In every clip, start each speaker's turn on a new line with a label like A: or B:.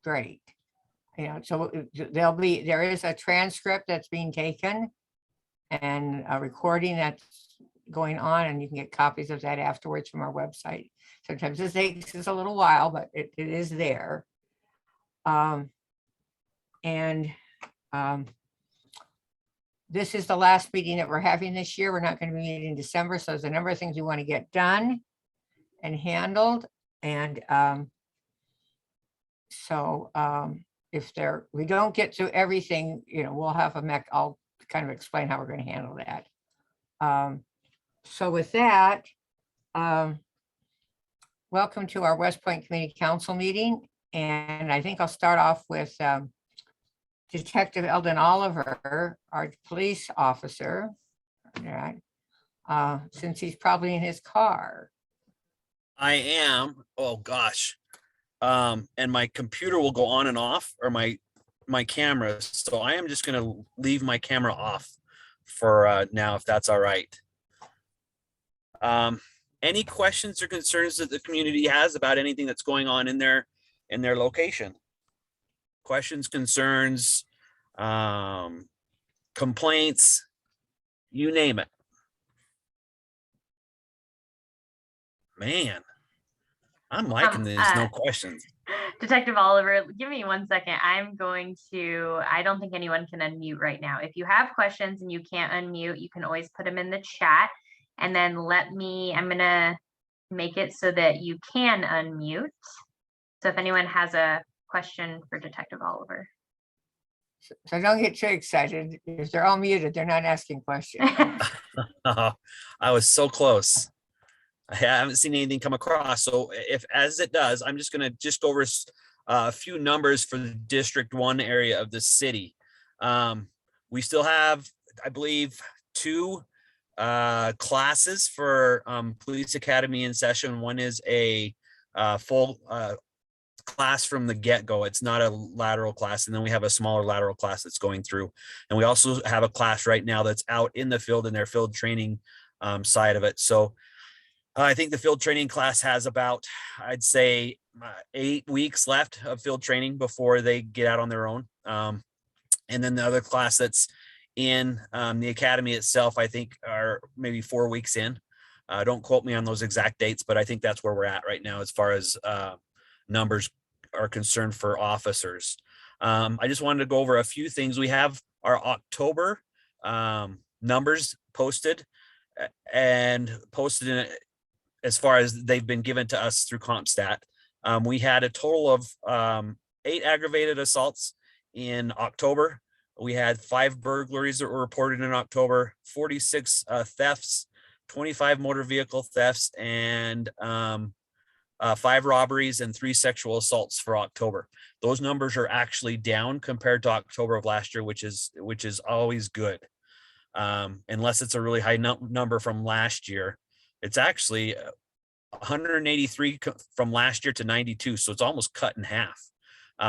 A: great. So there is a transcript that's being taken and a recording that's going on, and you can get copies of that afterwards from our website. Sometimes this takes us a little while, but it is there. This is the last meeting that we're having this year. We're not going to be meeting in December, so there's a number of things we want to get done and handled. And if we don't get to everything, we'll have I'll kind of explain how we're going to handle that. So with that, welcome to our Westpointe Community Council meeting. And I think I'll start off with Detective Eldon Oliver, our police officer, since he's probably in his car.
B: I am. Oh gosh. And my computer will go on and off, or my camera. So I am just going to leave my camera off for now, if that's all right. Any questions or concerns that the community has about anything that's going on in their location? Questions, concerns, complaints, you name it. Man, I'm liking these no questions.
C: Detective Oliver, give me 1 second. I don't think anyone can unmute right now. If you have questions and you can't unmute, you can always put them in the chat, and then I'm gonna make it so that you can unmute. So if anyone has a question for Detective Oliver.
A: So don't get too excited. If they're all muted, they're not asking questions.
B: I was so close. I haven't seen anything come across. So as it does, I'm just going to go over a few numbers for the District 1 area of the city. We still have, I believe, 2 classes for Police Academy in session. One is a full class from the get-go. It's not a lateral class. And then we have a smaller lateral class that's going through. And we also have a class right now that's out in the field in their field training side of it. So I think the field training class has about, I'd say, 8 weeks left of field training before they get out on their own. And then the other class that's in the academy itself, I think, are maybe 4 weeks in. Don't quote me on those exact dates, but I think that's where we're at right now as far as numbers are concerned for officers. I just wanted to go over a few things. We have our October numbers posted in as far as they've been given to us through CompStat. We had a total of 8 aggravated assaults in October. We had 5 burglaries that were reported in October, 46 thefts, 25 motor vehicle thefts, and 5 robberies and 3 sexual assaults for October. Those numbers are actually down compared to October of last year, which is always good. Unless it's a really high number from last year. It's actually 183 from last year to 92. So it's almost cut in half,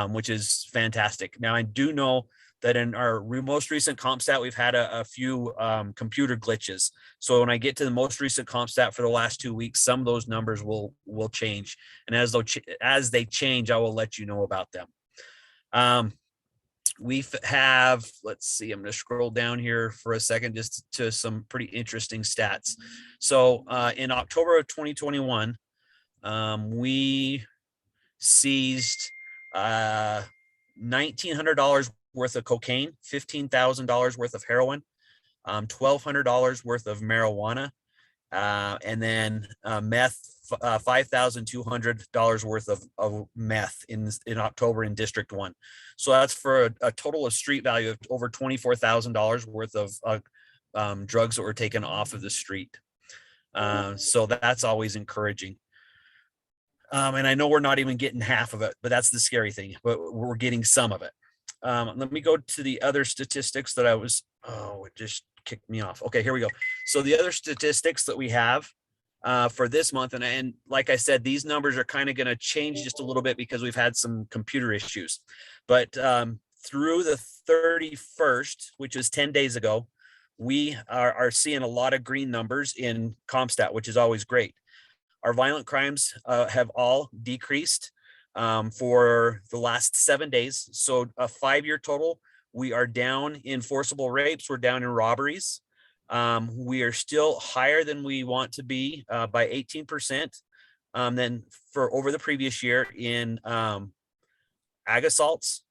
B: which is fantastic. Now, I do know that in our most recent CompStat, we've had a few computer glitches. So when I get to the most recent CompStat for the last 2 weeks, some of those numbers will change. And as they change, I will let you know about them. We have, let's see, I'm going to scroll down here for a second just to some pretty interesting stats. So in October of 2021, we seized $1,900 worth of cocaine, $15,000 worth of heroin, $1,200 worth of marijuana, and then meth, $5,200 worth of meth in October in District 1. So that's for a total of street value of over $24,000 worth of drugs that were taken off of the street. So that's always encouraging. And I know we're not even getting half of it, but that's the scary thing, but we're getting some of it. Let me go to the other statistics that it just kicked me off. Okay, here we go. So the other statistics that we have for this month, and like I said, these numbers are kind of going to change just a little bit because we've had some computer issues. But through the 31st, which was 10 days ago, we are seeing a lot of green numbers in CompStat, which is always great. Our violent crimes have all decreased. for the last 7 days. So a 5-year total, we are down in forcible rapes. We're down in robberies. We are still higher than we want to be by 18% than for over the previous year in ag assaults,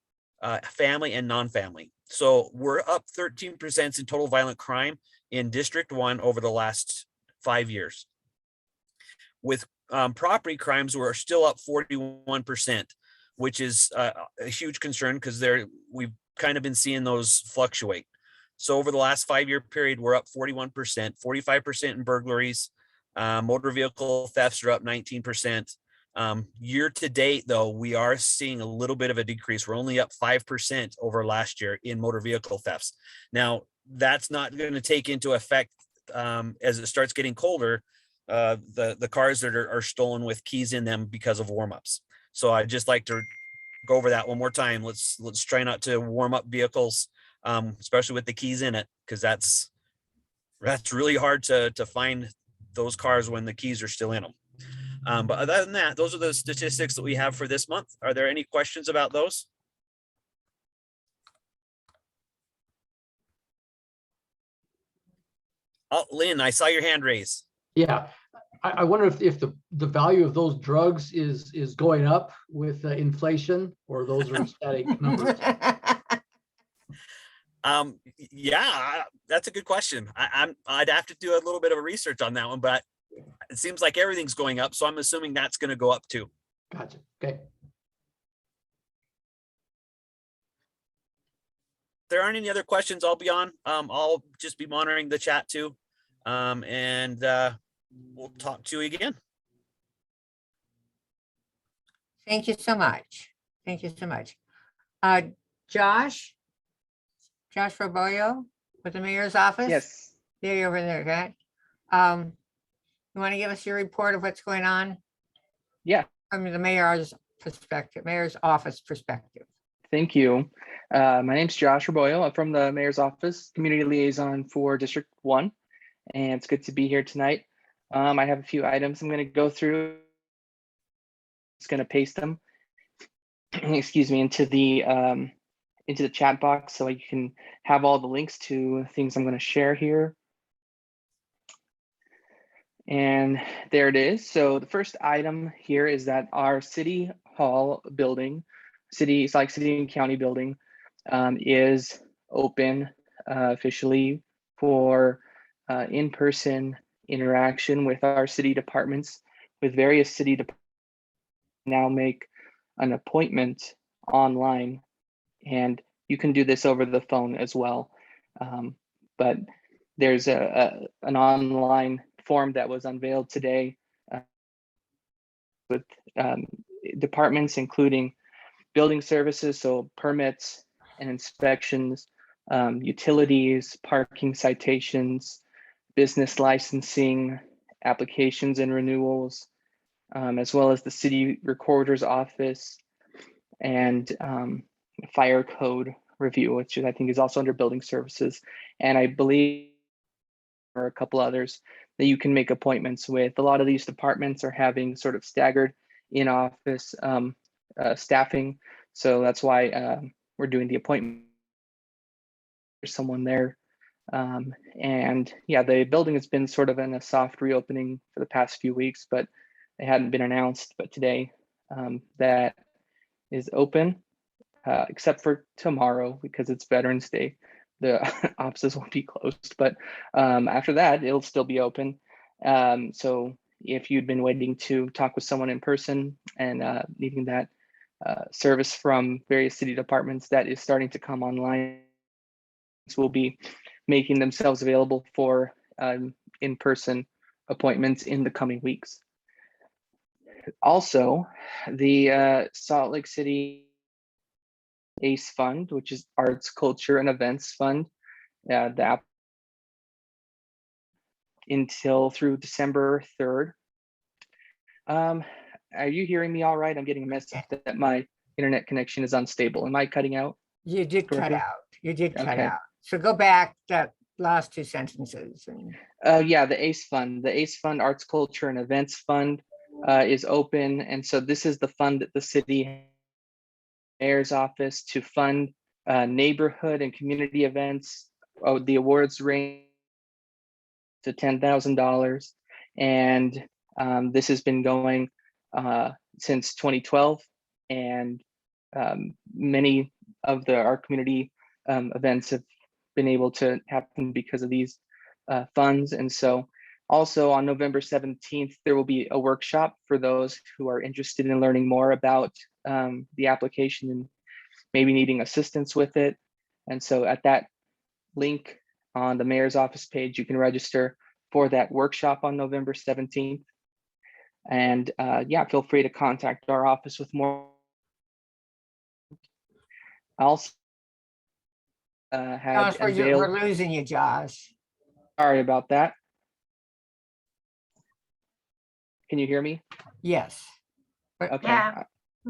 B: family and non-family. So we're up 13% in total violent crime in District 1 over the last 5 years. With property crimes, we're still up 41%, which is a huge concern because we've kind of been seeing those fluctuate. So over the last 5-year period, we're up 41%, 45% in burglaries. Motor vehicle thefts are up 19%. Year to date, though, we are seeing a little bit of a decrease. We're only up 5% over last year in motor vehicle thefts. Now, that's not going to take into effect as it starts getting colder, the cars that are stolen with keys in them because of warmups. So I'd just like to go over that one more time. Let's try not to warm up vehicles, especially with the keys in it, because that's really hard to find those cars when the keys are still in them. But other than that, those are the statistics that we have for this month. Are there any questions about those? Oh, Lynn, I saw your hand raise.
D: Yeah, I wonder if the value of those drugs is going up with inflation, or those are static numbers.
B: Yeah, that's a good question. I'd have to do a little bit of a research on that one, but it seems like everything's going up, so I'm assuming that's going to go up too.
D: Gotcha. Okay.
B: If there aren't any other questions, I'll be on. I'll just be monitoring the chat too. And we'll talk to you again.
A: Thank you so much. Thank you so much. Josh Roboyo with the mayor's office?
E: Yes.
A: There you're over there, okay? You want to give us your report of what's going on?
E: Yeah.
A: From the mayor's perspective, mayor's office perspective.
E: Thank you. My name's Josh Raboyo. I'm from the mayor's office, community liaison for District 1, and it's good to be here tonight. I have a few items I'm going to go through. Just going to paste them, excuse me, into the chat box so you can have all the links to things I'm going to share here. And there it is. So the first item here is that our City Hall building, Salt Lake City and County building, is open officially for in-person interaction with our city departments, with various city departments now make an appointment online, and you can do this over the phone as well. But there's an online form that was unveiled today with departments, including building services, so permits and inspections, utilities, parking citations, business licensing, applications and renewals, as well as the city recorder's office and fire code review, which I think is also under building services. And I believe there are a couple others that you can make appointments with. A lot of these departments are having sort of staggered in-office staffing. So that's why we're doing the appointment. There's someone there. And yeah, the building has been sort of in a soft reopening for the past few weeks, but they hadn't been announced. But today that is open, except for tomorrow because it's Veterans Day. The offices will be closed, but after that, it'll still be open. So if you'd been waiting to talk with someone in person and needing that service from various city departments, that is starting to come online. Will be making themselves available for in-person appointments in the coming weeks. Also, the Salt Lake City ACE Fund, which is Arts, Culture, and Events Fund, that until through December 3rd. Are you hearing me all right? I'm getting a message that my internet connection is unstable. Am I cutting out?
A: You did cut
E: correctly?
A: out. You did cut
E: Okay.
A: out. So go back that last two sentences. And
E: Yeah, the ACE Fund, Arts, Culture, and Events Fund, is open. And so this is the fund that the city mayor's office to fund neighborhood and community events. Oh, the awards range to $10,000. And this has been going since 2012. And many of our community events have been able to happen because of these funds. And so also on November 17th, there will be a workshop for those who are interested in learning more about the application and maybe needing assistance with it. And so at that link on the mayor's office page, you can register for that workshop on November 17th. And yeah, feel free to contact our office with more. Also had
A: Josh, we're
E: unveiled,
A: losing you, Josh.
E: sorry about that. Can you hear me?
A: Yes.
E: Okay.
C: Yeah.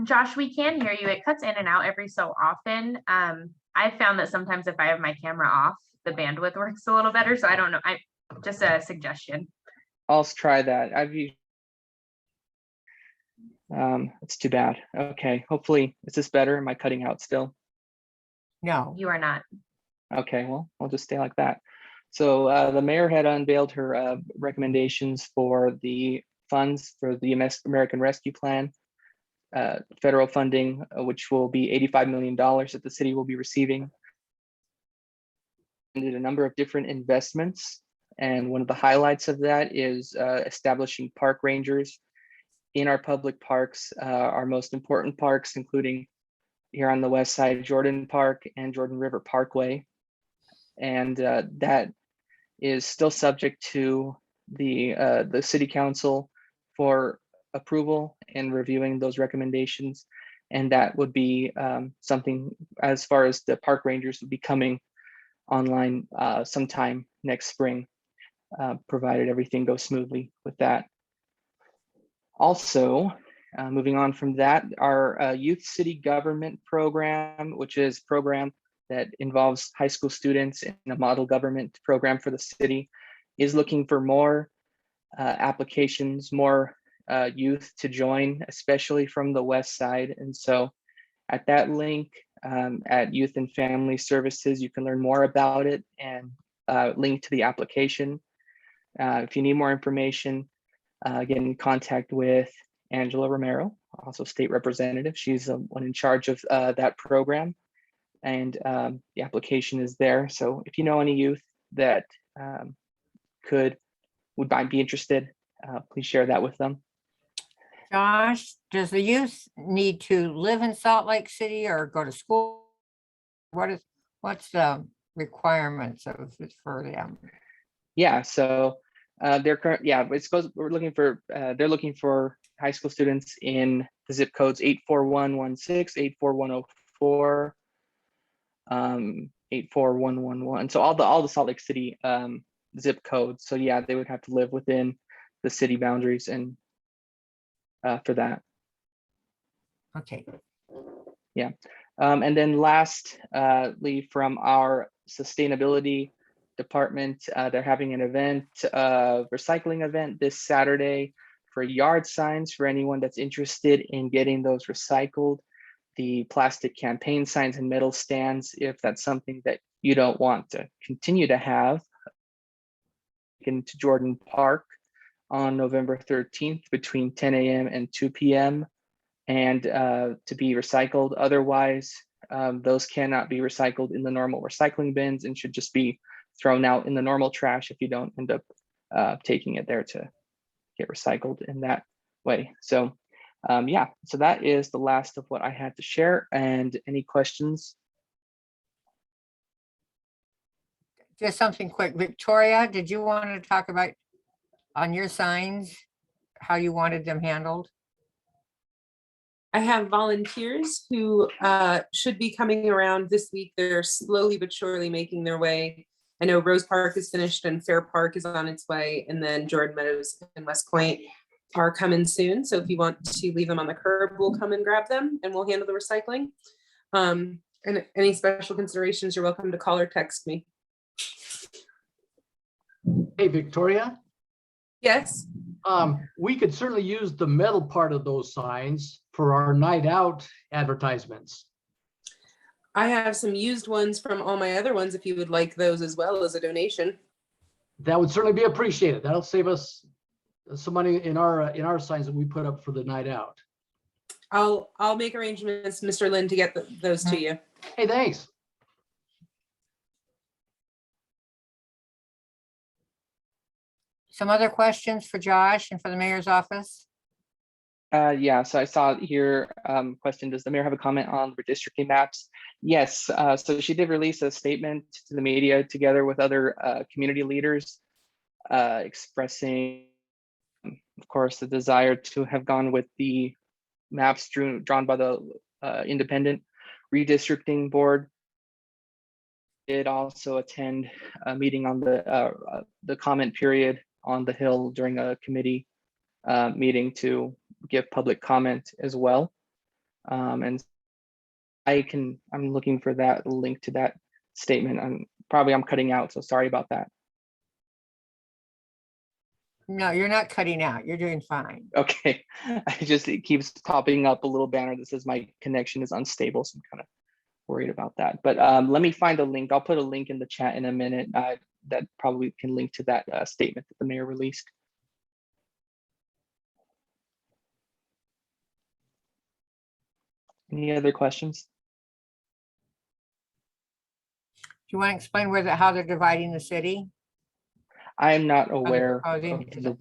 C: Josh, we can hear you. It cuts in and out every so often. I found that sometimes if I have my camera off, the bandwidth works a little better. So I don't know. Just a suggestion.
E: I'll try that. It's too bad. Okay, hopefully, is this better? Am I cutting out still?
A: No.
C: You are not.
E: Okay, well, I'll just stay like that. So the mayor had unveiled her recommendations for the funds for the American Rescue Plan, federal funding, which will be $85 million that the city will be receiving. And did a number of different investments. And one of the highlights of that is establishing park rangers in our public parks, our most important parks, including here on the west side, Jordan Park and Jordan River Parkway. And that is still subject to the city council for approval and reviewing those recommendations. And that would be something as far as the park rangers would be coming online sometime next spring, provided everything goes smoothly with that. Also, moving on from that, our Youth City Government program, which is a program that involves high school students in a model government program for the city, is looking for more applications, more youth to join, especially from the west side. And so at that link at Youth and Family Services, you can learn more about it and link to the application. If you need more information, get in contact with Angela Romero, also state representative. She's the one in charge of that program. And the application is there. So if you know any youth that might be interested, please share that with them.
A: Josh, does the youth need to live in Salt Lake City or go to school? What's the requirements of it for them?
E: Yeah, so we're looking for they're looking for high school students in the zip codes 84116, 84104, 84111. So all the Salt Lake City zip codes. So yeah, they would have to live within the city boundaries and for that.
A: Okay.
E: Yeah. And then lastly, from our sustainability department, they're having an event, recycling event this Saturday for yard signs for anyone that's interested in getting those recycled. The plastic campaign signs and metal stands, if that's something that you don't want to continue to have, into Jordan Park on November 13th between 10 a.m. and 2 p.m. and to be recycled. Otherwise, those cannot be recycled in the normal recycling bins and should just be thrown out in the normal trash if you don't end up taking it there to get recycled in that way. So yeah, so that is the last of what I had to share. And any questions?
A: Just something quick. Victoria, did you want to talk about on your signs, how you wanted them handled?
F: I have volunteers who should be coming around this week. They're slowly but surely making their way. I know Rose Park is finished and Fair Park is on its way, and then Jordan Meadows and Westpointe are coming soon. So if you want to leave them on the curb, we'll come and grab them and we'll handle the recycling. And any special considerations, you're welcome to call or text me.
D: Hey, Victoria,
F: Yes,
D: We could certainly use the metal part of those signs for our night out advertisements.
F: I have some used ones from all my other ones if you would like those as well as a donation.
D: That would certainly be appreciated. That'll save us some money in our signs that we put up for the night out.
F: I'll make arrangements, Mr. Lynn, to get those to you.
D: Hey, thanks.
A: Some other questions for Josh and for the mayor's office?
E: Yeah, so I saw here, question, does the mayor have a comment on redistricting maps? Yes, so she did release a statement to the media together with other community leaders expressing, of course, the desire to have gone with the maps drawn by the independent redistricting board. Did also attend a meeting on the comment period on the Hill during a committee meeting to give public comment as well. And I'm looking for that link to that statement. I'm cutting out, so sorry about that.
A: No, you're not cutting out. You're doing fine.
E: Okay, it keeps popping up a little banner that says my connection is unstable, so I'm kind of worried about that. But let me find a link. I'll put a link in the chat in a minute that probably can link to that statement that the mayor released. Any other questions?
A: Do you want to explain how they're dividing the city?
E: I am not aware
A: proposing?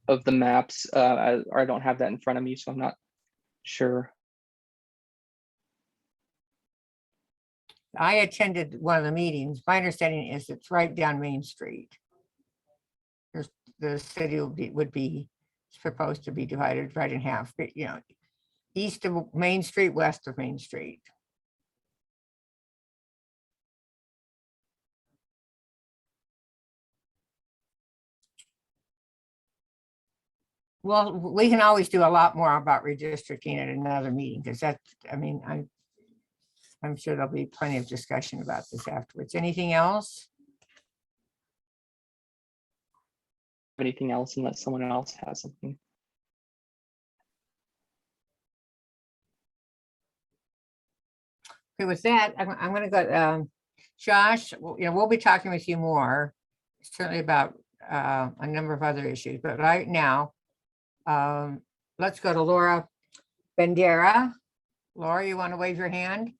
E: of the maps, or I don't have that in front of me, so I'm not sure.
A: I attended one of the meetings. My understanding is it's right down Main Street. The city would be proposed to be divided right in half, you know, east of Main Street, west of Main Street. Well, we can always do a lot more about redistricting at another meeting, because I'm sure there'll be plenty of discussion about this afterwards. Anything else?
E: Anything else unless someone else has something?
A: Okay, with that, I'm going to go, Josh, we'll be talking with you more, certainly about a number of other issues, but right now, let's go to Laura Bandera. Laura, you want to wave your hand?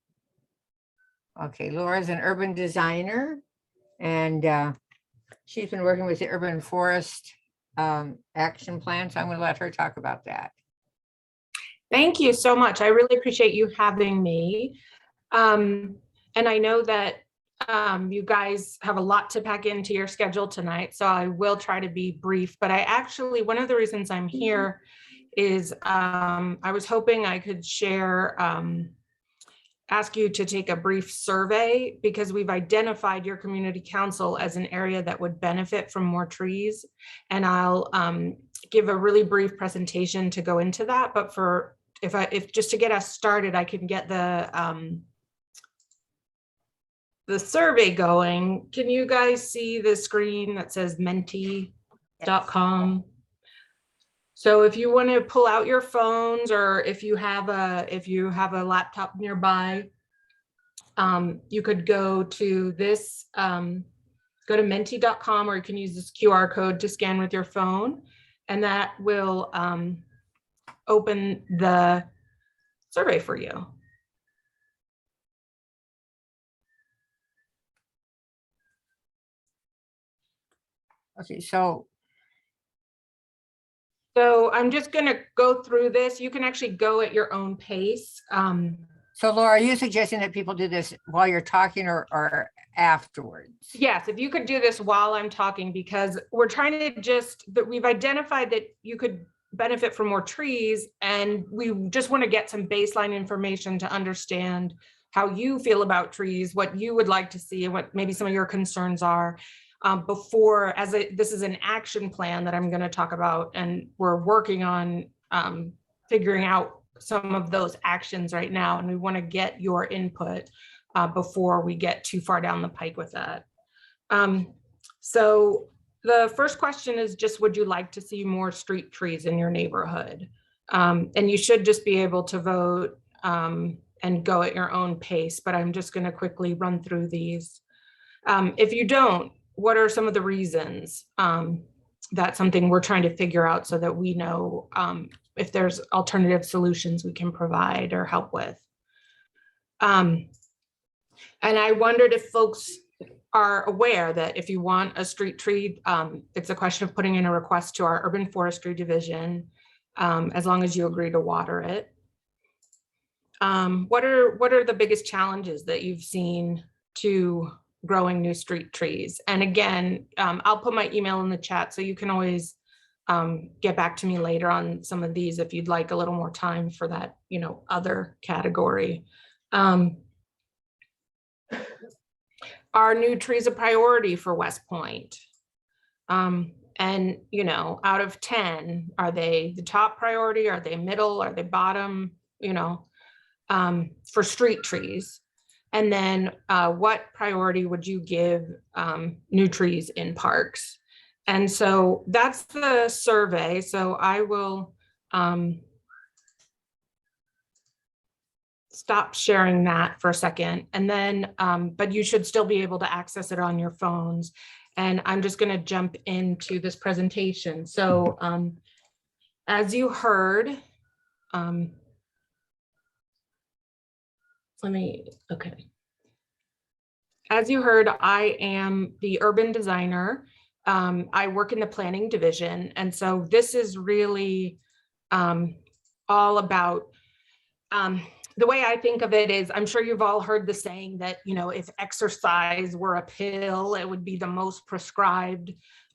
A: Okay, Laura's an urban designer, and she's been working with the Urban Forest Action Plan, so I'm going to let her talk about that.
G: Thank you so much. I really appreciate you having me. And I know that you guys have a lot to pack into your schedule tonight, so I will try to be brief. But one of the reasons I'm here is I was hoping I could share, ask you to take a brief survey, because we've identified your community council as an area that would benefit from more trees. And I'll give a really brief presentation to go into that. But if just to get us started, I can get the survey going. Can you guys see the screen that says menti.com? So if you want to pull out your phones, or if you have a laptop nearby, you could go to this, go to menti.com, or you can use this QR code to scan with your phone, and that will open the survey for you.
A: Okay, so
G: I'm just going to go through this. You can actually go at your own pace.
A: So Laura, are you suggesting that people do this while you're talking or afterwards?
G: Yes, if you could do this while I'm talking, because we're trying to we've identified that you could benefit from more trees, and we just want to get some baseline information to understand how you feel about trees, what you would like to see, and what maybe some of your concerns are. This is an action plan that I'm going to talk about, and we're working on figuring out some of those actions right now, and we want to get your input before we get too far down the pike with that. So the first question is just, would you like to see more street trees in your neighborhood? And you should just be able to vote and go at your own pace, but I'm just going to quickly run through these. If you don't, what are some of the reasons? That's something we're trying to figure out so that we know if there's alternative solutions we can provide or help with. And I wondered if folks are aware that if you want a street tree, it's a question of putting in a request to our Urban Forestry Division, as long as you agree to water it. What are the biggest challenges that you've seen to growing new street trees? And again, I'll put my email in the chat, so you can always get back to me later on some of these if you'd like a little more time for that, other category. Are new trees a priority for Westpointe? And, out of 10, are they the top priority? Are they middle? Are they bottom? For street trees? And then what priority would you give new trees in parks? And so that's the survey. So I will stop sharing that for a second. And then, but you should still be able to access it on your phones. And I'm just going to jump into this presentation. So as you heard, okay. As you heard, I am the urban designer. I work in the planning division. And so this is really all about, the way I think of it is, I'm sure you've all heard the saying that, if exercise were a pill, it would be the most prescribed,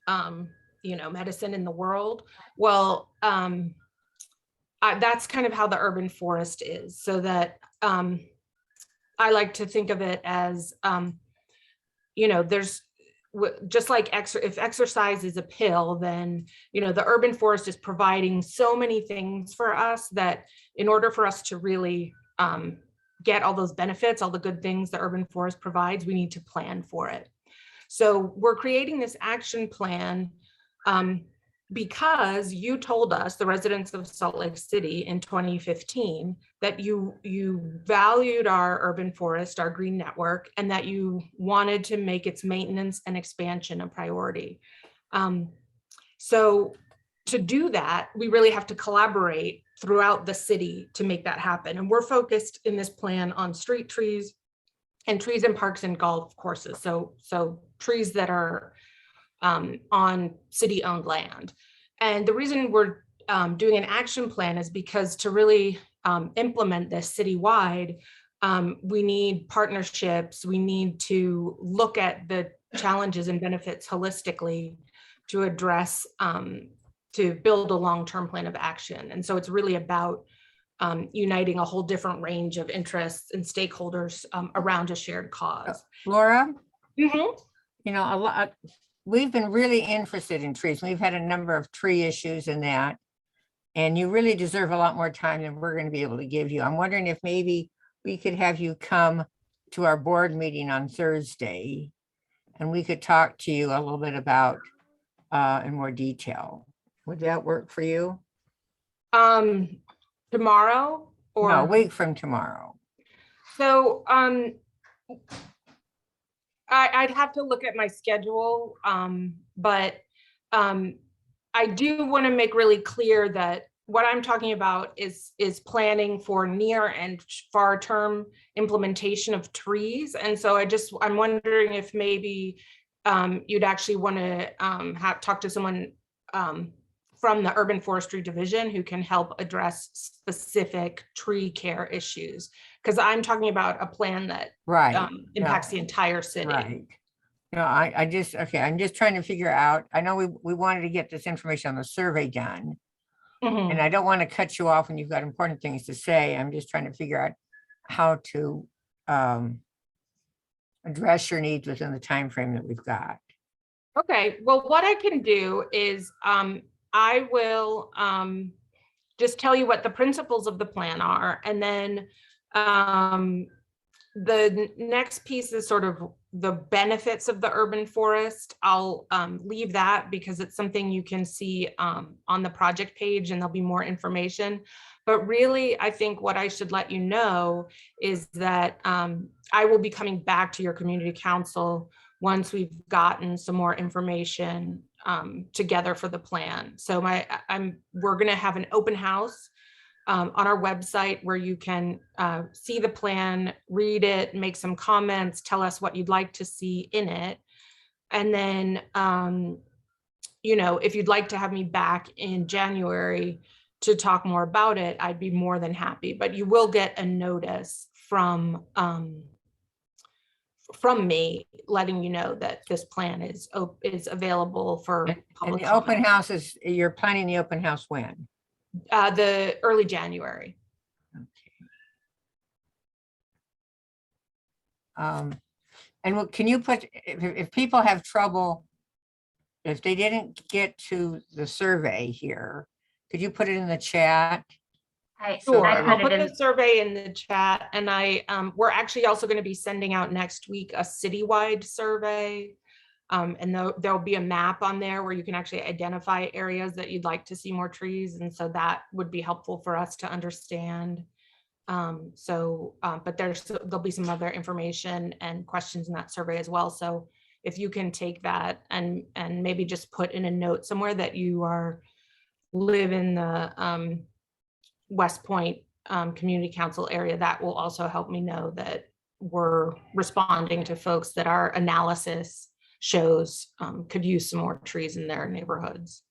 G: medicine in the world. Well, that's kind of how the urban forest is, so that I like to think of it as, there's just like if exercise is a pill, then, the urban forest is providing so many things for us that in order for us to really get all those benefits, all the good things the urban forest provides, we need to plan for it. So we're creating this action plan because you told us, the residents of Salt Lake City in 2015, that you valued our urban forest, our green network, and that you wanted to make its maintenance and expansion a priority. So to do that, we really have to collaborate throughout the city to make that happen. And we're focused in this plan on street trees and trees in parks and golf courses. So trees that are on city-owned land. And the reason we're doing an action plan is because to really implement this citywide, we need partnerships. We need to look at the challenges and benefits holistically to address, to build a long-term plan of action. And so it's really about uniting a whole different range of interests and stakeholders around a shared cause.
A: Laura,
G: Mm-hmm.
A: a lot, we've been really interested in trees. We've had a number of tree issues in that, and you really deserve a lot more time than we're going to be able to give you. I'm wondering if maybe we could have you come to our board meeting on Thursday, and we could talk to you a little bit about in more detail. Would that work for you?
G: Tomorrow or
A: No, a week from tomorrow.
G: So I'd have to look at my schedule, but I do want to make really clear that what I'm talking about is planning for near and far term implementation of trees. And so I'm wondering if maybe you'd actually want to talk to someone from the Urban Forestry Division who can help address specific tree care issues. Because I'm talking about a plan that impacts the entire city.
A: Right. No, I'm just trying to figure out, I know we wanted to get this information on the survey done.
G: Mm-hmm.
A: And I don't want to cut you off when you've got important things to say. I'm just trying to figure out how to address your needs within the time frame that we've got.
G: Okay, well, what I can do is I will just tell you what the principles of the plan are, and then the next piece is sort of the benefits of the urban forest, I'll leave that because it's something you can see on the project page, and there'll be more information. But really, I think what I should let you know is that I will be coming back to your community council once we've gotten some more information together for the plan. So we're going to have an open house on our website where you can see the plan, read it, make some comments, tell us what you'd like to see in it. And then, you know, if you'd like to have me back in January to talk more about it, I'd be more than happy. But you will get a notice from me letting you know that this plan is available for
A: And
G: public
A: the open
G: comment.
A: house is, you're planning the open house when?
G: The early January.
A: And can you put, if people have trouble, if they didn't get to the survey here, could you put it in the chat?
G: Sure,
C: I
G: I'll
C: put
G: put
C: it in.
G: the survey in the chat, and we're actually also going to be sending out next week a citywide survey. And there'll be a map on there where you can actually identify areas that you'd like to see more trees. And so that would be helpful for us to understand. But there'll be some other information and questions in that survey as well. So if you can take that and maybe just put in a note somewhere that you live in the Westpointe Community Council area, that will also help me know that we're responding to folks that our analysis shows could use some more trees in their neighborhoods.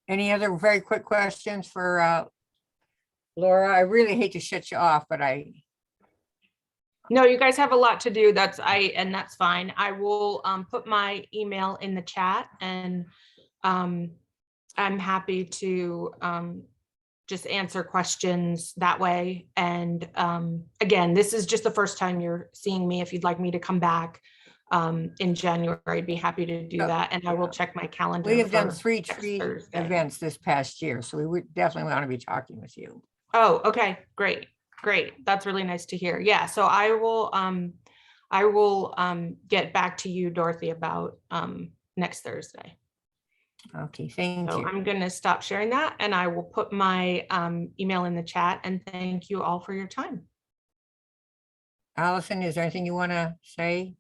G: Any other very quick questions for Laura? I really hate to shut you off, but no, you guys have a lot to do. That's fine. I will put my email in the chat, and I'm happy to just answer questions that way. And again, this is just the first time you're seeing me. If you'd like me to come back in January, I'd be happy to do that. And I will check my calendar.
A: we have done
G: for
A: 3
G: next
A: tree
G: Thursday.
A: events this past year, so we would definitely want to be talking with you.
G: Oh, okay, great. That's really nice to hear. Yeah, so I will get back to you, Dorothy, about next Thursday.
A: Okay, thank
G: So
A: you.
G: I'm going to stop sharing that, and I will put my email in the chat, and thank you all for your time. Allison, is there anything you want to say?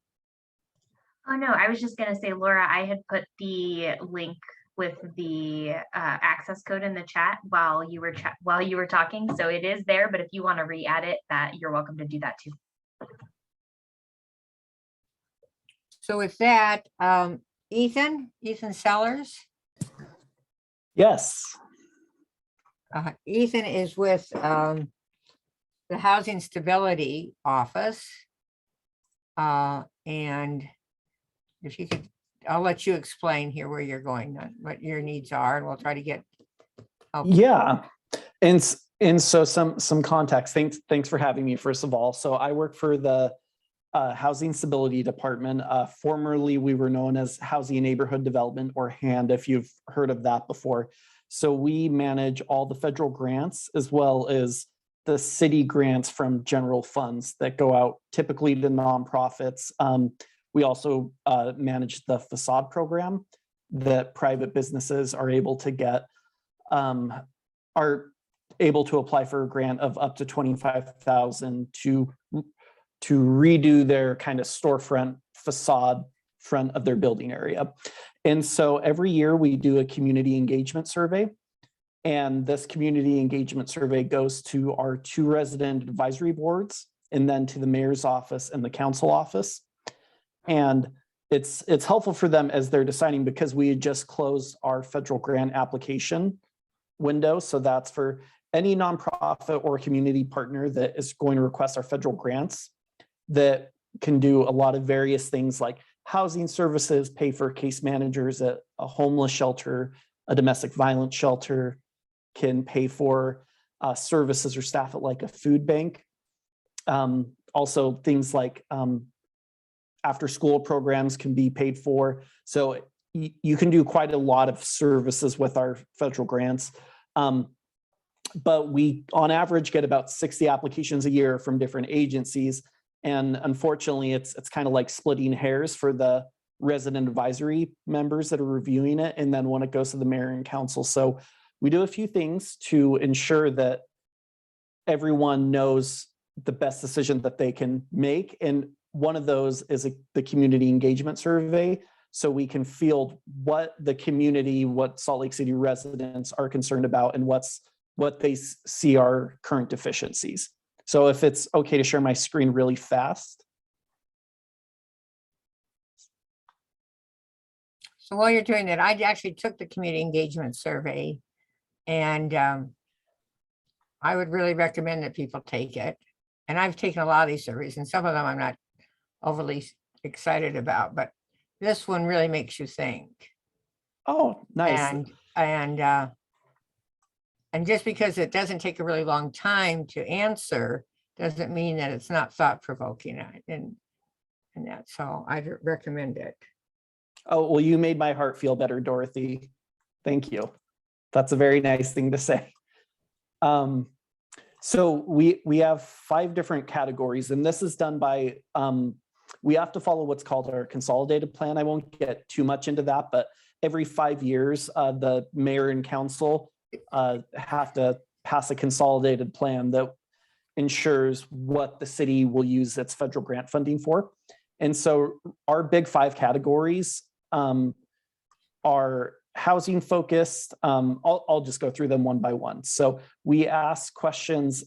C: Oh, no, I was just going to say, Laura, I had put the link with the access code in the chat while you were talking. So it is there, but if you want to re-add it, you're welcome to do that too.
A: So with that, Ethan Sellers.
H: Yes.
A: Ethan is with the Housing Stability Office. And if you could, I'll let you explain here where you're going, what your needs are, and we'll try to get help.
H: Yeah. And so some context. Thanks for having me, first of all. So I work for the Housing Stability Department. Formerly, we were known as Housing and Neighborhood Development, or HAND, if you've heard of that before. So we manage all the federal grants as well as the city grants from general funds that go out typically to nonprofits. We also manage the facade program that private businesses are able to get, are able to apply for a grant of up to $25,000 to redo their kind of storefront facade front of their building area. And so every year we do a community engagement survey. And this community engagement survey goes to our 2 resident advisory boards, and then to the mayor's office and the council office. And it's helpful for them as they're deciding, because we had just closed our federal grant application window. So that's for any nonprofit or community partner that is going to request our federal grants, that can do a lot of various things like housing services, pay for case managers at a homeless shelter, a domestic violence shelter, can pay for services or staff at like a food bank. Also things like after school programs can be paid for. So you can do quite a lot of services with our federal grants. But we on average get about 60 applications a year from different agencies. And unfortunately, it's kind of like splitting hairs for the resident advisory members that are reviewing it, and then when it goes to the mayor and council. So we do a few things to ensure that everyone knows the best decision that they can make. And one of those is the community engagement survey. So we can field what the community, what Salt Lake City residents are concerned about and what they see are current deficiencies. So if it's okay to share my screen really fast.
A: So while you're doing that, I actually took the community engagement survey, and I would really recommend that people take it. And I've taken a lot of these surveys, and some of them I'm not overly excited about, but this one really makes you think.
H: Oh, nice.
A: And just because it doesn't take a really long time to answer doesn't mean that it's not thought provoking. And that, so I'd recommend it.
H: Oh, well, you made my heart feel better, Dorothy. Thank you. That's a very nice thing to say. So we have 5 different categories, and this is done by, we have to follow what's called our consolidated plan. I won't get too much into that, but every 5 years, the mayor and council have to pass a consolidated plan that ensures what the city will use its federal grant funding for. And so our big 5 categories are housing focused. I'll just go through them one by one. So we ask questions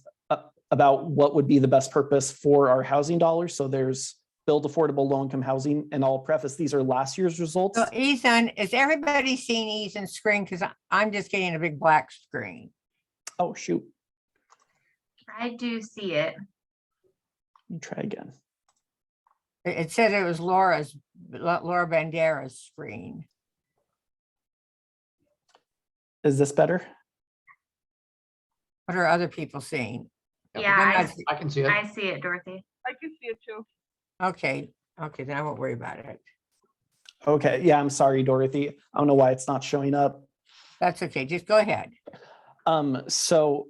H: about what would be the best purpose for our housing dollars. So there's build affordable low-income housing, and I'll preface these are last year's results.
A: So Ethan, is everybody seeing Ethan's screen? Because I'm just getting a big black screen.
H: Oh, shoot.
C: I do see it.
H: Let me try again.
A: It said it was Laura Bandera's screen.
H: Is this better?
A: What are other people seeing?
C: Yeah,
D: I can see it.
C: I see it, Dorothy.
I: I can see it too.
A: Okay, then I won't worry about it.
H: Okay, yeah, I'm sorry, Dorothy. I don't know why it's not showing up.
A: That's okay, just go ahead.
H: So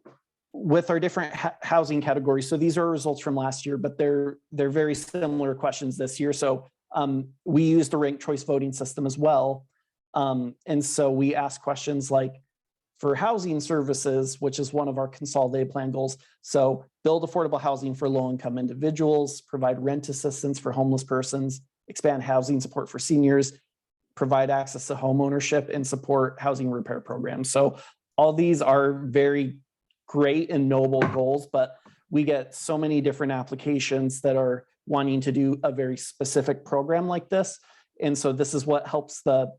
H: with our different housing categories, so these are results from last year, but they're very similar questions this year. So we used a ranked choice voting system as well. And so we ask questions like, for housing services, which is one of our consolidated plan goals. So build affordable housing for low-income individuals, provide rent assistance for homeless persons, expand housing support for seniors, provide access to home ownership, and support housing repair programs. So all these are very great and noble goals, but we get so many different applications that are wanting to do a very specific program like this. And so this is what helps the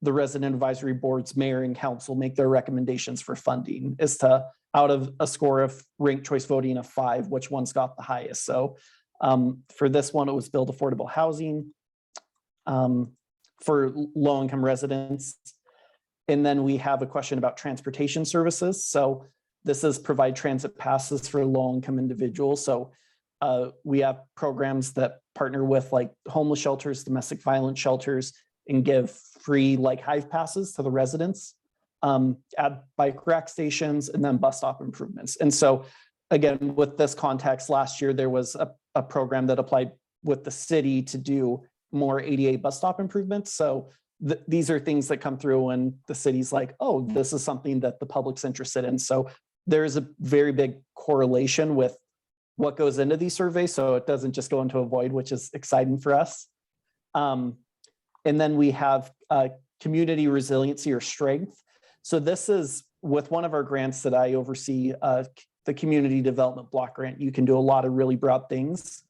H: resident advisory boards, mayor and council make their recommendations for funding, is to, out of a score of ranked choice voting of 5, which one's got the highest. So for this one, it was build affordable housing for low-income residents. And then we have a question about transportation services. So this is provide transit passes for low-income individuals. So we have programs that partner with like homeless shelters, domestic violence shelters, and give free like Hive passes to the residents, add bike rack stations, and then bus stop improvements. And so again, with this context, last year there was a program that applied with the city to do more ADA bus stop improvements. So these are things that come through when the city's like, oh, this is something that the public's interested in. So there's a very big correlation with what goes into these surveys. So it doesn't just go into a void, which is exciting for us. And then we have community resiliency or strength. So this is with one of our grants that I oversee, the community development block grant. You can do a lot of really broad things.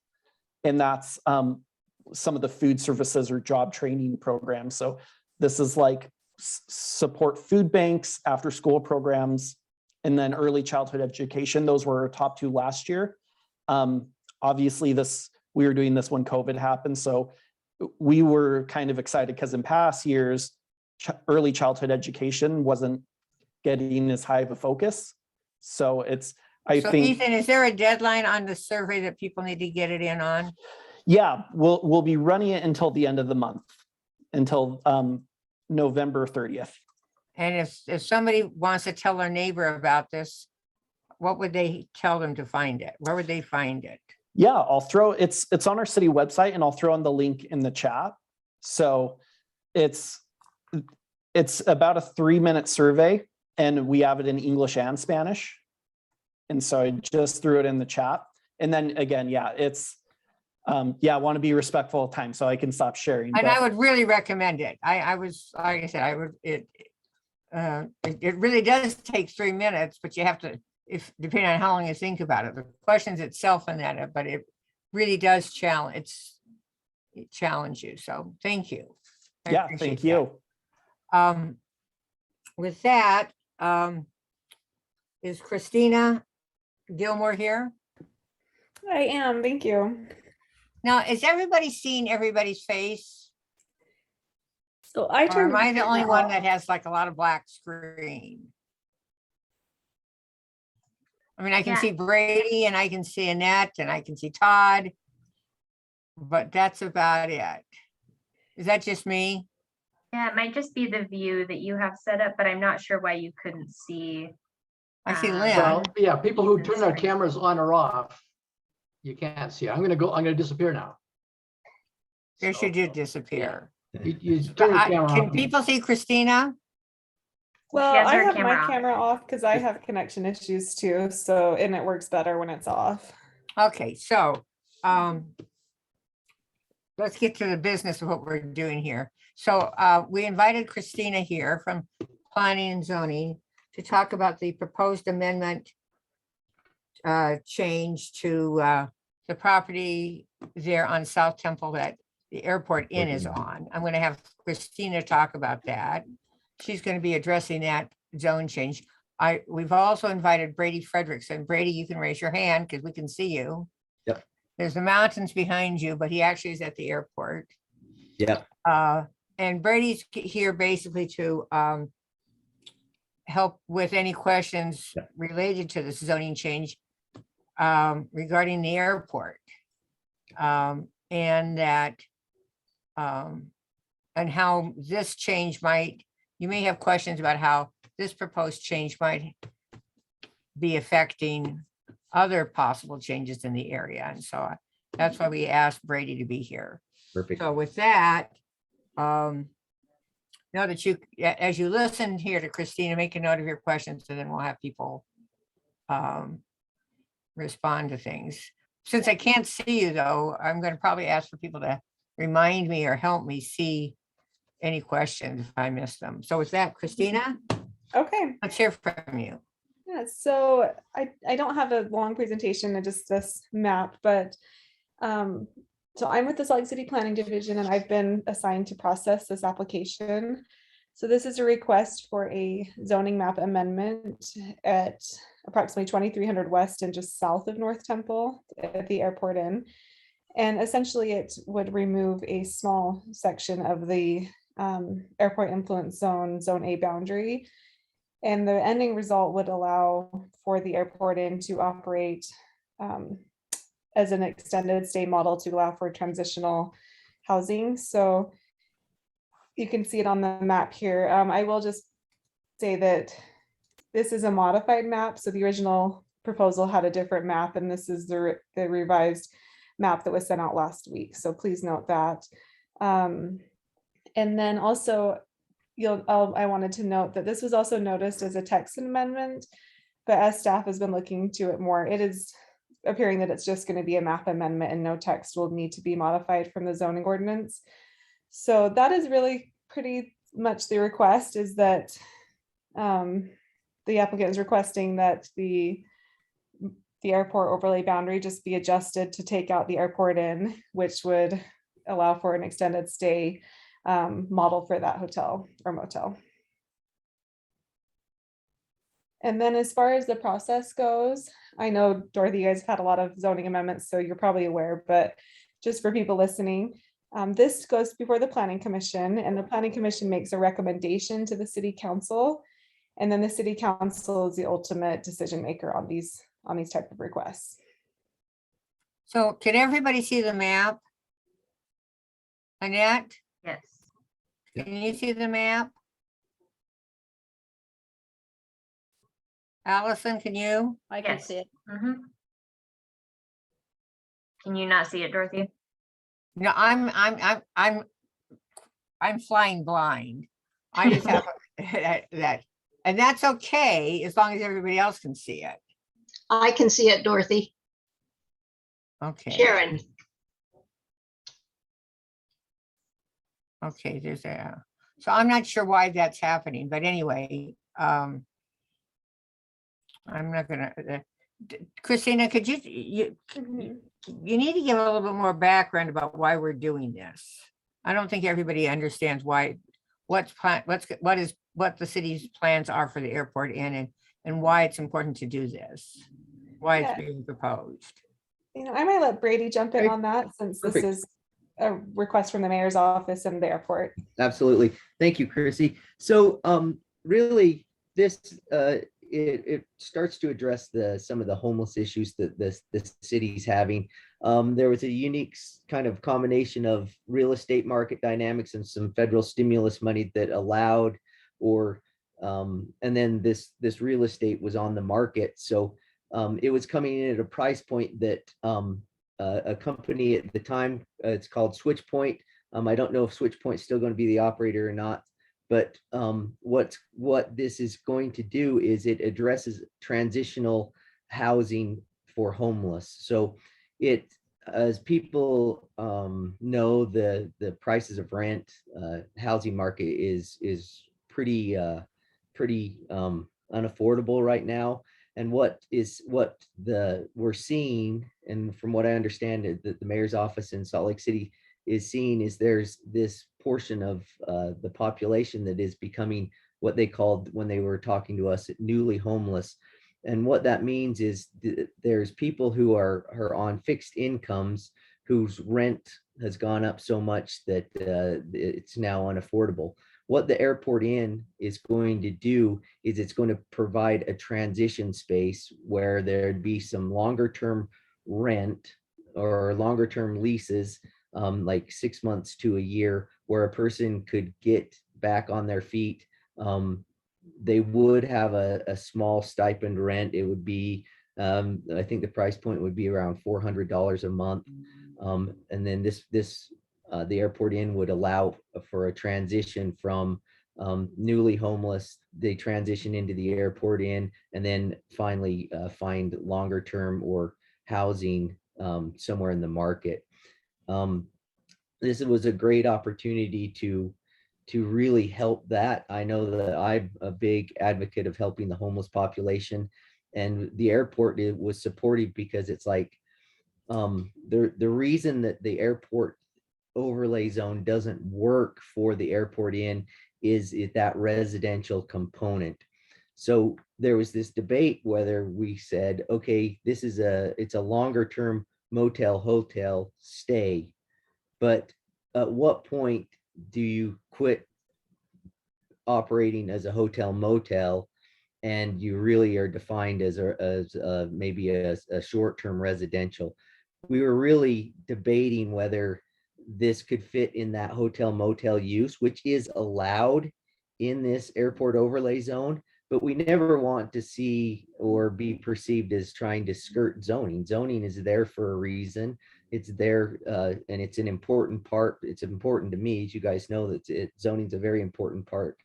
H: And that's some of the food services or job training programs. So this is like support food banks, after school programs, and then early childhood education. Those were our top 2 last year. Obviously we were doing this when COVID happened. So we were kind of excited because in past years, early childhood education wasn't getting as high of a focus. So I think,
A: Ethan, is there a deadline on the survey that people need to get it in on?
H: Yeah, we'll be running it until the end of the month, until November 30th.
A: And if somebody wants to tell their neighbor about this, what would they tell them to find it? Where would they find it?
H: Yeah, I'll throw, it's on our city website and I'll throw in the link in the chat. So it's about a 3-minute survey and we have it in English and Spanish. And so I just threw it in the chat. And then again, yeah, it's, yeah, I want to be respectful of time so I can stop sharing.
A: And
H: but-
A: I would really recommend it. I was, like I said, I would, it really does take 3 minutes, but you have to, if depending on how long you think about it, the questions itself and that, but it really does challenge, it challenge you. So thank you. I
H: Yeah,
A: appreciate
H: thank
A: that.
H: you.
A: With that, is Christina Gilmore here?
I: I am, thank you.
A: Now, is everybody seeing everybody's face?
I: So I
A: Or
I: turned.
A: am I the
I: my
A: only
I: camera
A: one
I: off.
A: that has like a lot of black screen? I mean, I can
C: Yeah.
A: see Brady and I can see Annette and I can see Todd. But that's about it. Is that just me?
C: Yeah, it might just be the view that you have set up, but I'm not sure why you couldn't see.
A: I see
C: um,
A: Lynn.
D: Well, yeah, people who
C: Ethan's
D: turn their
C: screen.
D: cameras on or off, you can't see. I'm gonna disappear now.
A: There
D: So,
A: she did disappear.
D: You
A: But
D: turn your camera
A: can
D: off.
A: people see Christina?
I: Well,
C: has
I: I
C: her
I: have
C: camera
I: my
C: off.
I: camera off because I have connection issues too. So, and it works better when it's off.
A: Okay, so let's get to the business of what we're doing here. So we invited Christina here from Planning and Zoning to talk about the proposed amendment change to the property there on South Temple that the Airport Inn is on. I'm going to have Christina talk about that. She's going to be addressing that zone change. We've also invited Brady Frederickson. Brady, you can raise your hand because we can see you.
J: Yep.
A: There's the mountains behind you, but he actually is at the airport.
J: Yep.
A: And Brady's here basically to help with any questions
J: Yep.
A: related to this zoning change regarding the airport. And that and how this change might, you may have questions about how this proposed change might be affecting other possible changes in the area. And so that's why we asked Brady to be here.
J: Perfect.
A: So with that, know that you, as you listen here to Christina, make a note of your questions, and then we'll have people respond to things. Since I can't see you though, I'm going to probably ask for people to remind me or help me see any questions if I miss them. So with that, Christina,
I: Okay.
A: let's hear from you.
I: Yeah, so I don't have a long presentation, I just this map, but so I'm with the Salt Lake City Planning Division and I've been assigned to process this application. So this is a request for a zoning map amendment at approximately 2300 West and just south of North Temple at the Airport Inn. And essentially it would remove a small section of the airport influence zone, zone A boundary. And the ending result would allow for the Airport Inn to operate as an extended stay model to allow for transitional housing. So you can see it on the map here. I will just say that this is a modified map. So the original proposal had a different map, and this is the revised map that was sent out last week. So please note that. And then also, I wanted to note that this was also noticed as a text amendment, but as staff has been looking to it more, it is appearing that it's just going to be a map amendment and no text will need to be modified from the zoning ordinance. So that is really pretty much the request, is that the applicant is requesting that the airport overlay boundary just be adjusted to take out the Airport Inn, which would allow for an extended stay model for that hotel or motel. And then as far as the process goes, I know, Dorothy, you guys have had a lot of zoning amendments, so you're probably aware, but just for people listening, this goes before the Planning Commission, and the Planning Commission makes a recommendation to the City Council. And then the City Council is the ultimate decision maker on these type of requests.
A: So can everybody see the map? Annette,
C: Yes.
A: can you see the map? Allison, can you?
K: I can
C: Yes.
K: see it.
C: Mhm. Can you not see it, Dorothy?
A: No, I'm flying blind. I just have that, and that's okay as long as everybody else can see it.
J: I can see it, Dorothy.
A: Okay.
J: Sharon.
A: Okay, there's a, so I'm not sure why that's happening, but anyway, I'm not gonna, Christina, could you
I: Mhm.
A: need to give a little bit more background about why we're doing this. I don't think everybody understands why, what the city's plans are for the airport in and why it's important to do this, why it's
I: Yeah.
A: being proposed.
I: I might let Brady jump in
K: Okay,
I: on that since this
K: perfect.
I: is a request from the mayor's office and the airport.
K: Absolutely. Thank you, Chrissy. So really, this it starts to address some of the homeless issues that the city's having. There was a unique kind of combination of real estate market dynamics and some federal stimulus money that allowed, or and then this real estate was on the market. So it was coming in at a price point that a company at the time, it's called Switchpoint. I don't know if Switchpoint's still going to be the operator or not, but what this is going to do is it addresses transitional housing for homeless. So it, as people know, the prices of rent, housing market is pretty unaffordable right now. And what we're seeing, and from what I understand, that the mayor's office in Salt Lake City is seeing, is there's this portion of the population that is becoming what they called, when they were talking to us, newly homeless. And what that means is there's people who are on fixed incomes whose rent has gone up so much that it's now unaffordable. What the Airport Inn is going to do is it's going to provide a transition space where there'd be some longer term rent or longer term leases, like 6 months to a year, where a person could get back on their feet. They would have a small stipend rent. It would be, I think the price point would be around $400 a month. And then the Airport Inn would allow for a transition from newly homeless, they transition into the Airport Inn, and then finally find longer term or housing somewhere in the market. This was a great opportunity to really help that. I know that I'm a big advocate of helping the homeless population, and the airport was supportive because it's like the reason that the airport overlay zone doesn't work for the Airport Inn is that residential component. So there was this debate whether we said, okay, it's a longer term motel hotel stay, but at what point do you quit operating as a hotel motel and you really are defined as maybe a short-term residential? We were really debating whether this could fit in that hotel motel use, which is allowed in this airport overlay zone, but we never want to see or be perceived as trying to skirt zoning. Zoning is there for a reason. It's there, and it's an important part. It's important to me, as you guys know, that zoning is a very important part,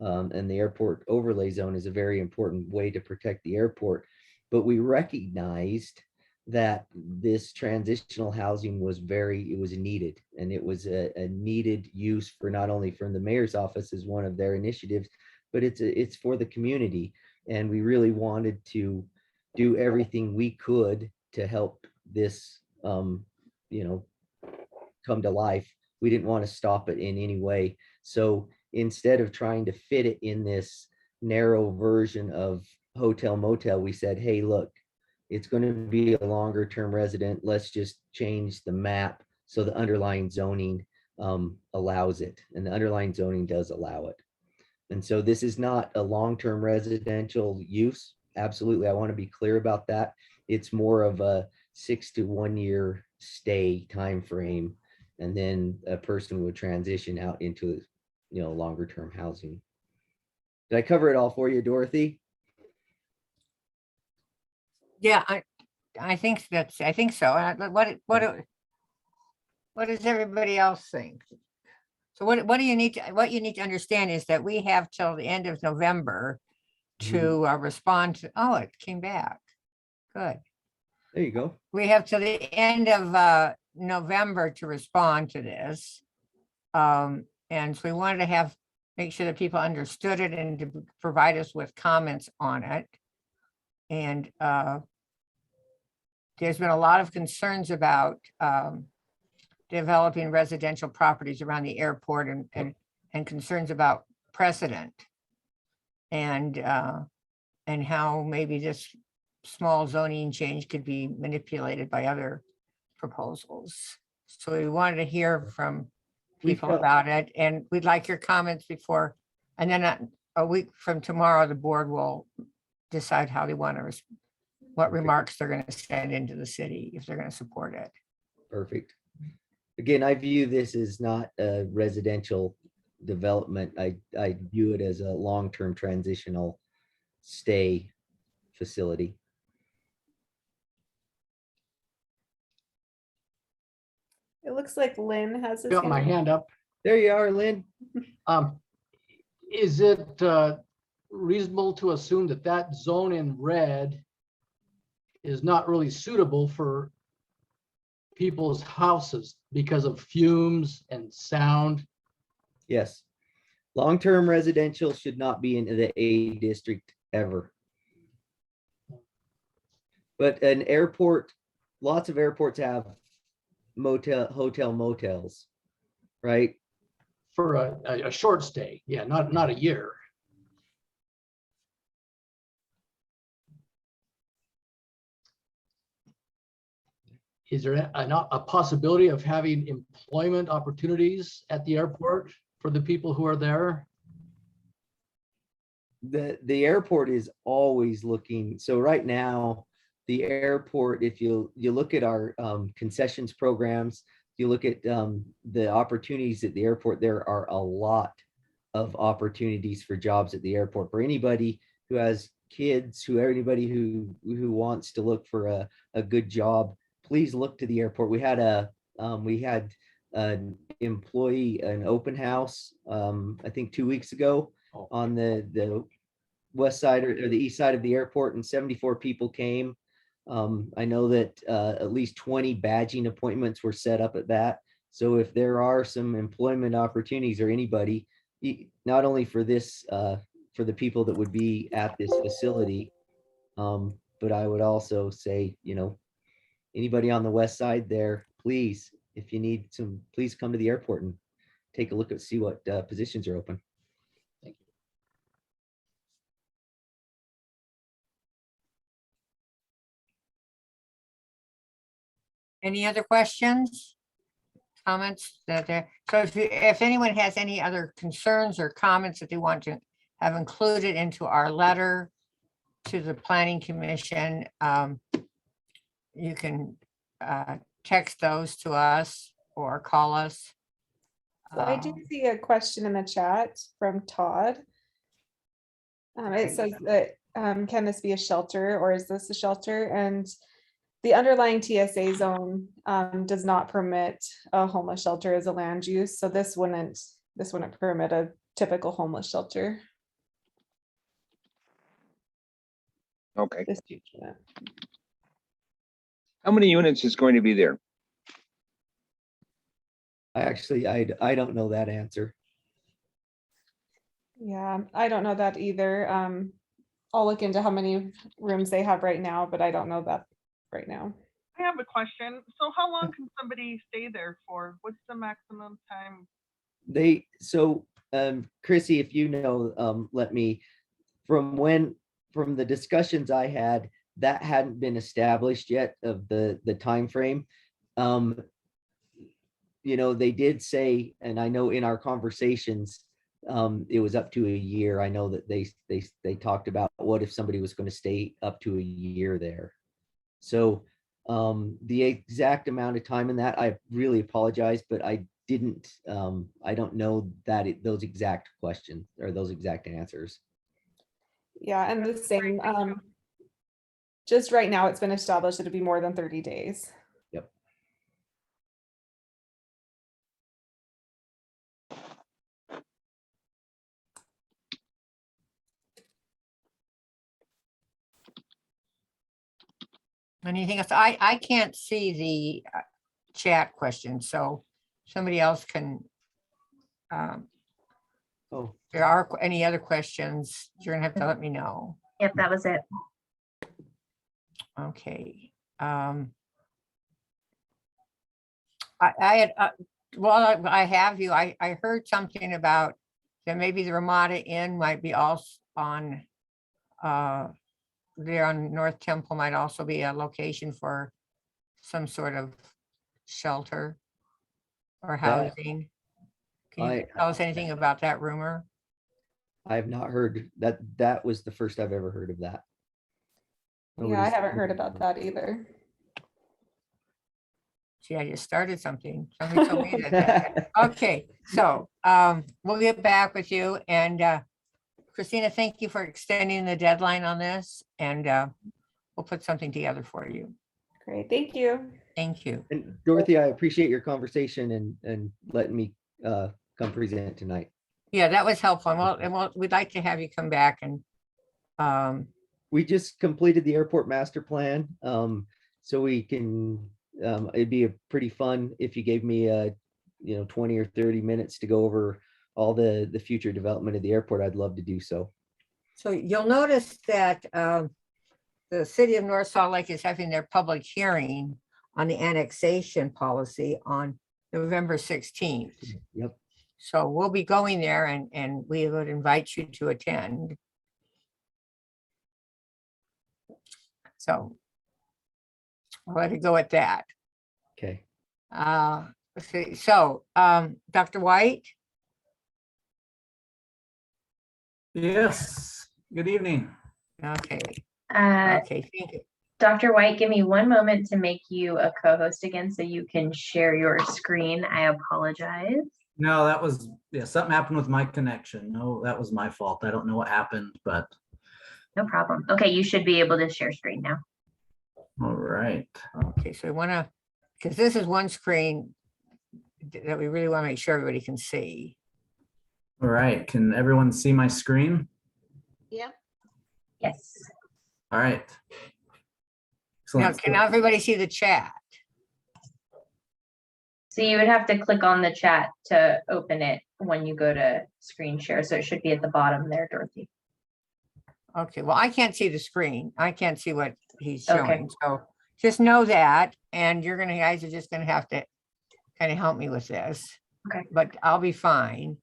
K: and the airport overlay zone is a very important way to protect the airport. But we recognized that this transitional housing was needed, and it was a needed use for not only from the mayor's office as one of their initiatives, but it's for the community. And we really wanted to do everything we could to help this come to life. We didn't want to stop it in any way. So instead of trying to fit it in this narrow version of hotel motel, we said, hey, look, it's going to be a longer term resident. Let's just change the map so the underlying zoning allows it, and the underlying zoning does allow it. And so this is not a long-term residential use. Absolutely, I want to be clear about that. It's more of a 6 to 1 year stay time frame, and then a person would transition out into longer term housing. Did I cover it all for you, Dorothy?
A: Yeah, I think so. What does everybody else think? So what do you need what you need to understand is that we have till the end of November to respond to, oh, it came back. Good.
K: There you go.
A: We have till the end of November to respond to this. And so we wanted to make sure that people understood it and to provide us with comments on it. And there's been a lot of concerns about developing residential properties around the airport and concerns about precedent. And how maybe this small zoning change could be manipulated by other proposals. So we wanted to hear from people about it, and we'd like your comments before, and then a week from tomorrow, the board will decide how they want to, what remarks they're going to send into the city, if they're going to support it.
K: Perfect. Again, I view this as not a residential development. I view it as a long-term transitional stay facility.
I: It looks like Lynn has his
D: Got my hand up.
K: There you are, Lynn.
D: Is it reasonable to assume that that zone in red is not really suitable for people's houses because of fumes and sound?
K: Yes. Long-term residential should not be in the A district ever. But an airport, lots of airports have hotel motels, right?
D: For a short stay, yeah, not a year. Is there a possibility of having employment opportunities at the airport for the people who are there?
K: The airport is always looking. So right now, the airport, if you look at our concessions programs, you look at the opportunities at the airport, there are a lot of opportunities for jobs at the airport for anybody who has kids, anybody who wants to look for a good job. Please look to the airport. We had an employee, an open house, I think 2 weeks ago on the west side or the east side of the airport, and 74 people came. I know that at least 20 badging appointments were set up at that. So if there are some employment opportunities or anybody, not only for this, for the people that would be at this facility, but I would also say, anybody on the west side there, please, if you need some, please come to the airport and take a look see what positions are open.
D: Thank you.
A: Any other questions? Comments that so if anyone has any other concerns or comments that they want to have included into our letter to the Planning Commission, you can text those to us or call us.
I: So I do see a question in the chat from Todd. It says that can this be a shelter, or is this a shelter? And the underlying TSA zone does not permit a homeless shelter as a land use. So this wouldn't permit a typical homeless shelter.
L: Okay.
I: This unit.
L: How many units is going to be there?
K: I don't know that answer.
I: Yeah, I don't know that either. I'll look into how many rooms they have right now, but I don't know that right now.
M: I have a question. So how long can somebody stay there for? What's the maximum time?
K: Chrissy, if you know, let me, from the discussions I had, that hadn't been established yet of the time frame. They did say, and I know in our conversations, it was up to a year. I know that they talked about what if somebody was going to stay up to a year there. So the exact amount of time in that, I really apologize, but I don't know those exact questions or those exact answers.
I: Yeah, and the same just right now, it's been established that it'd be more than 30 days.
K: Yep.
A: Anything else? I can't see the chat question, so somebody else can.
K: Oh,
A: If there are any other questions, you're gonna have to let me know.
C: Yep, that was it.
A: Okay. I had, well, I have you, I heard something about that maybe the Ramada Inn might be also on, there on North Temple might also be a location for some sort of shelter or
K: That-
A: housing. Can you
K: I
A: tell us anything about that rumor?
K: I have not heard that. That was the first I've ever heard of that.
I: Yeah, I
K: Nobody's-
I: haven't heard about that either.
A: See, I just started something. Somebody told me that. Okay, so we'll get back with you, and Christina, thank you for extending the deadline on this, and we'll put something together for you.
I: Great, thank you.
A: Thank you.
K: And Dorothy, I appreciate your conversation and letting me come present tonight.
A: Yeah, that was helpful. And we'd like to have you come back and
K: We just completed the airport master plan, so we can. It'd be a pretty fun if you gave me 20 or 30 minutes to go over all the future development of the airport. I'd love to do so.
A: so you'll notice that the city of North Salt Lake is having their public hearing on the annexation policy on November 16th.
K: Yep.
A: So we'll be going there and we would invite you to attend. So I'll let it go at that.
K: Okay.
A: Let's see. So, Dr. White,
N: Yes, good evening.
A: okay,
C: Uh,
A: okay, thank you.
C: Dr. White, give me one moment to make you a co-host again so you can share your screen. I apologize.
N: No, that was, yeah, something happened with my connection. No, that was my fault. I don't know what happened, but
C: No problem. Okay, you should be able to share screen now.
N: all right.
A: Okay, so we want to, because this is one screen that we really want to make sure everybody can see.
N: All right, can everyone see my screen?
J: Yep.
C: Yes.
N: All right.
A: Now,
N: Excellent.
A: can everybody see the chat?
C: So you would have to click on the chat to open it when you go to screen share. So it should be at the bottom there, Dorothy.
A: Okay, well, I can't see the screen. I can't see what he's
C: Okay.
A: showing. So just know that, and guys are just gonna have to kind of help me with this.
C: Okay.
A: But I'll be fine.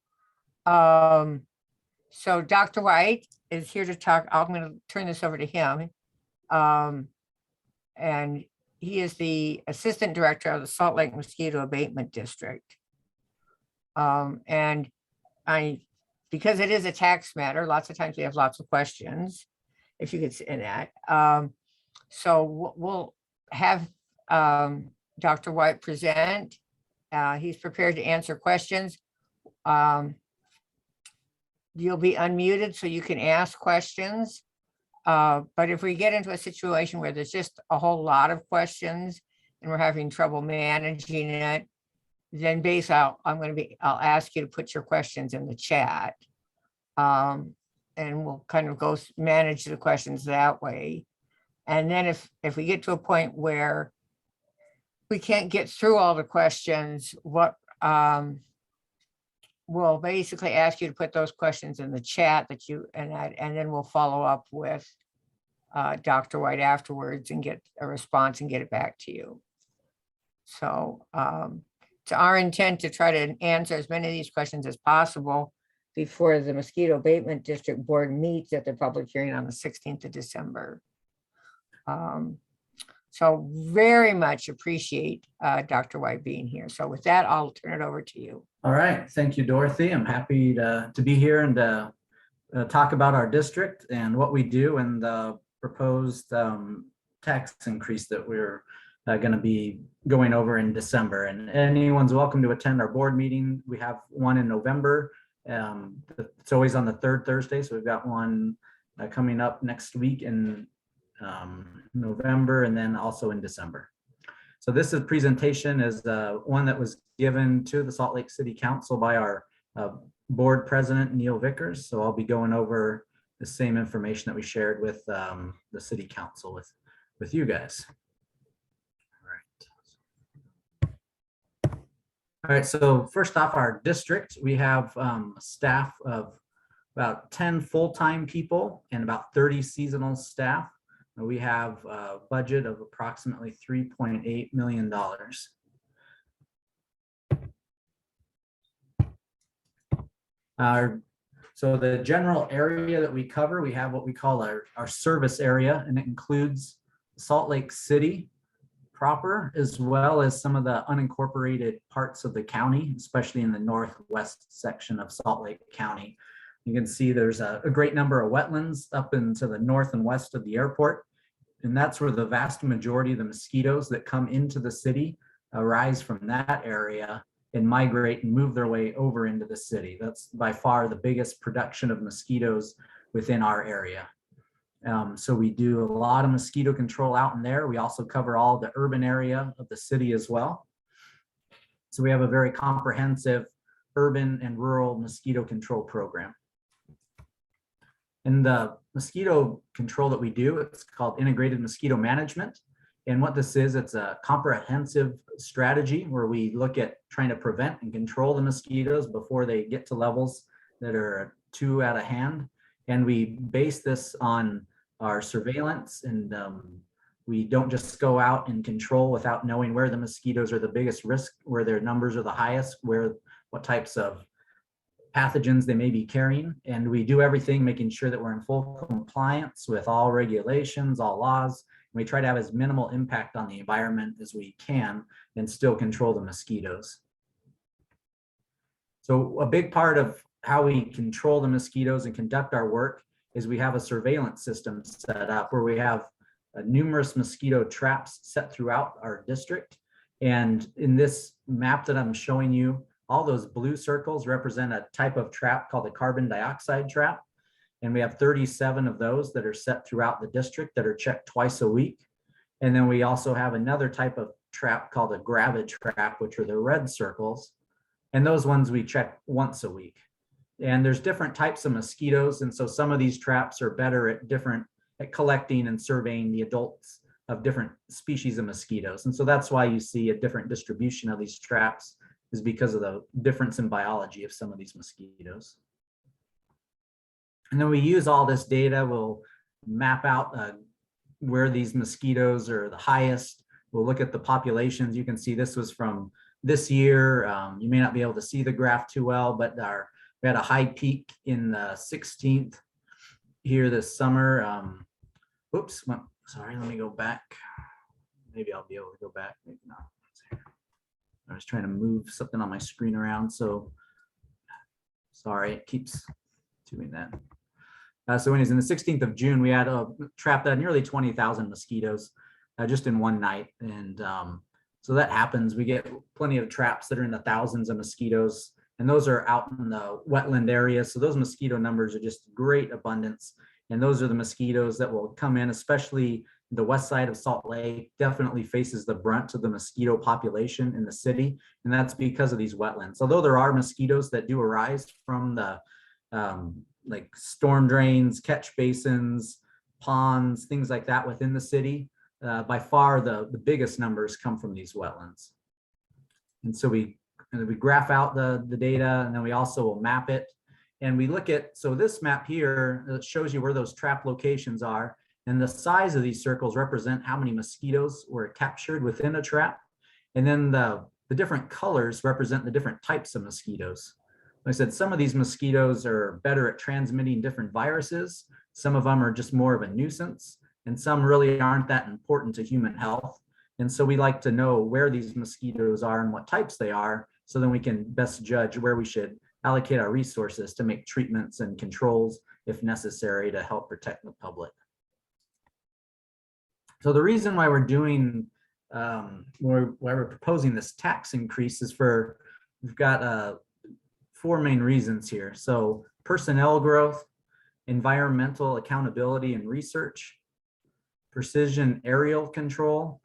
A: So Dr. White is here to talk. I'm gonna turn this over to him. And he is the Assistant Director of the Salt Lake Mosquito Abatement District. And because it is a tax matter, lots of times we have lots of questions, if you could see in that. So we'll have Dr. White present. He's prepared to answer questions. You'll be unmuted so you can ask questions. But if we get into a situation where there's just a whole lot of questions and we're having trouble managing it, then I'll ask you to put your questions in the chat. And we'll kind of manage the questions that way. And then if we get to a point where we can't get through all the questions, we'll basically ask you to put those questions in the chat and then we'll follow up with Dr. White afterwards and get a response and get it back to you. So it's our intent to try to answer as many of these questions as possible before the Mosquito Abatement District Board meets at the public hearing on the 16th of December. So very much appreciate Dr. White being here. So with that, I'll turn it over to you.
N: All right, thank you, Dorothy. I'm happy to be here and talk about our district and what we do and the proposed tax increase that we're going to be going over in December. And anyone's welcome to attend our board meeting. We have one in November. It's always on the third Thursday, so we've got one coming up next week in November, and then also in December. So this is presentation is one that was given to the Salt Lake City Council by our board president, Neil Vickers. So I'll be going over the same information that we shared with the city council with you guys. All right, so first off, our district, we have staff of about 10 full-time people and about 30 seasonal staff. We have a budget of approximately $3.8 million. So the general area that we cover, we have what we call our service area, and it includes Salt Lake City proper, as well as some of the unincorporated parts of the county, especially in the northwest section of Salt Lake County. You can see there's a great number of wetlands up into the north and west of the airport. And that's where the vast majority of the mosquitoes that come into the city arise from that area and migrate and move their way over into the city. That's by far the biggest production of mosquitoes within our area. So we do a lot of mosquito control out in there. We also cover all the urban area of the city as well. So we have a very comprehensive urban and rural mosquito control program. And the mosquito control that we do, it's called integrated mosquito management. And what this is, it's a comprehensive strategy where we look at trying to prevent and control the mosquitoes before they get to levels that are too out of hand. And we base this on our surveillance, and we don't just go out and control without knowing where the mosquitoes are the biggest risk, where their numbers are the highest, what types of pathogens they may be carrying. And we do everything making sure that we're in full compliance with all regulations, all laws. And we try to have as minimal impact on the environment as we can and still control the mosquitoes. So a big part of how we control the mosquitoes and conduct our work is we have a surveillance system set up where we have numerous mosquito traps set throughout our district. And in this map that I'm showing you, all those blue circles represent a type of trap called a carbon dioxide trap. And we have 37 of those that are set throughout the district that are checked twice a week. And then we also have another type of trap called a gravid trap, which are the red circles. And those ones we check once a week. And there's different types of mosquitoes. And so some of these traps are better at collecting and surveying the adults of different species of mosquitoes. And so that's why you see a different distribution of these traps, is because of the difference in biology of some of these mosquitoes. And then we use all this data, we'll map out where these mosquitoes are the highest. We'll look at the populations. You can see this was from this year. You may not be able to see the graph too well, but we had a high peak in the 16th here this summer. Oops, sorry, let me go back. Maybe I'll be able to go back, maybe not. I was trying to move something on my screen around, so sorry, it keeps doing that. So anyways, in the 16th of June, we had trapped nearly 20,000 mosquitoes just in one night. And so that happens. We get plenty of traps that are in the thousands of mosquitoes, and those are out in the wetland area. So those mosquito numbers are just great abundance. And those are the mosquitoes that will come in, especially the west side of Salt Lake definitely faces the brunt of the mosquito population in the city. And that's because of these wetlands. Although there are mosquitoes that do arise from the like storm drains, catch basins, ponds, things like that within the city, by far the biggest numbers come from these wetlands. And so we graph out the data, and then we also will map it. And we look at, so this map here shows you where those trap locations are. And the size of these circles represent how many mosquitoes were captured within a trap. And then the different colors represent the different types of mosquitoes. Like I said, some of these mosquitoes are better at transmitting different viruses. Some of them are just more of a nuisance, and some really aren't that important to human health. And so we like to know where these mosquitoes are and what types they are, so then we can best judge where we should allocate our resources to make treatments and controls if necessary to help protect the public. So the reason why we're doing, why we're proposing this tax increase is we've got 4 main reasons here. So personnel growth, environmental accountability and research, precision aerial control,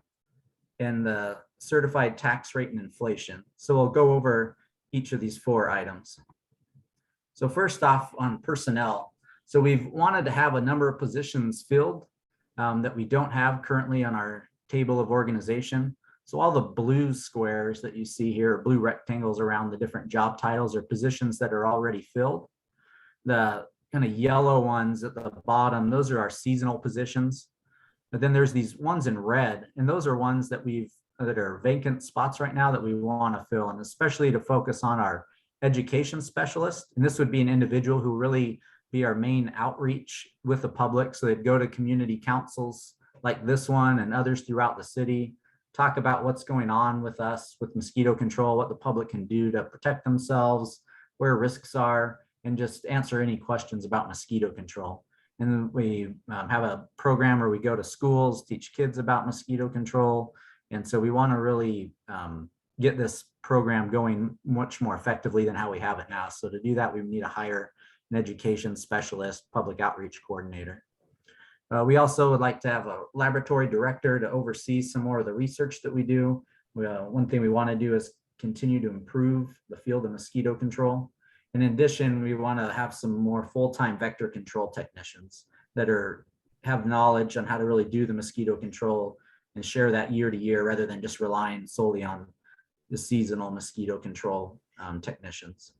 N: and the certified tax rate and inflation. So we'll go over each of these 4 items. So first off, on personnel. So we've wanted to have a number of positions filled that we don't have currently on our table of organization. So all the blue squares that you see here, blue rectangles around the different job titles, are positions that are already filled. The kind of yellow ones at the bottom, those are our seasonal positions. But then there's these ones in red, and those are ones that that are vacant spots right now that we want to fill, and especially to focus on our education specialist. And this would be an individual who really be our main outreach with the public. So they'd go to community councils like this one and others throughout the city, talk about what's going on with us with mosquito control, what the public can do to protect themselves, where risks are, and just answer any questions about mosquito control. And then we have a program where we go to schools, teach kids about mosquito control. And so we want to really get this program going much more effectively than how we have it now. So to do that, we need to hire an education specialist, public outreach coordinator. We also would like to have a laboratory director to oversee some more of the research that we do. One thing we want to do is continue to improve the field of mosquito control. In addition, we want to have some more full-time vector control technicians that have knowledge on how to really do the mosquito control and share that year to year rather than just relying solely on the seasonal mosquito control technicians.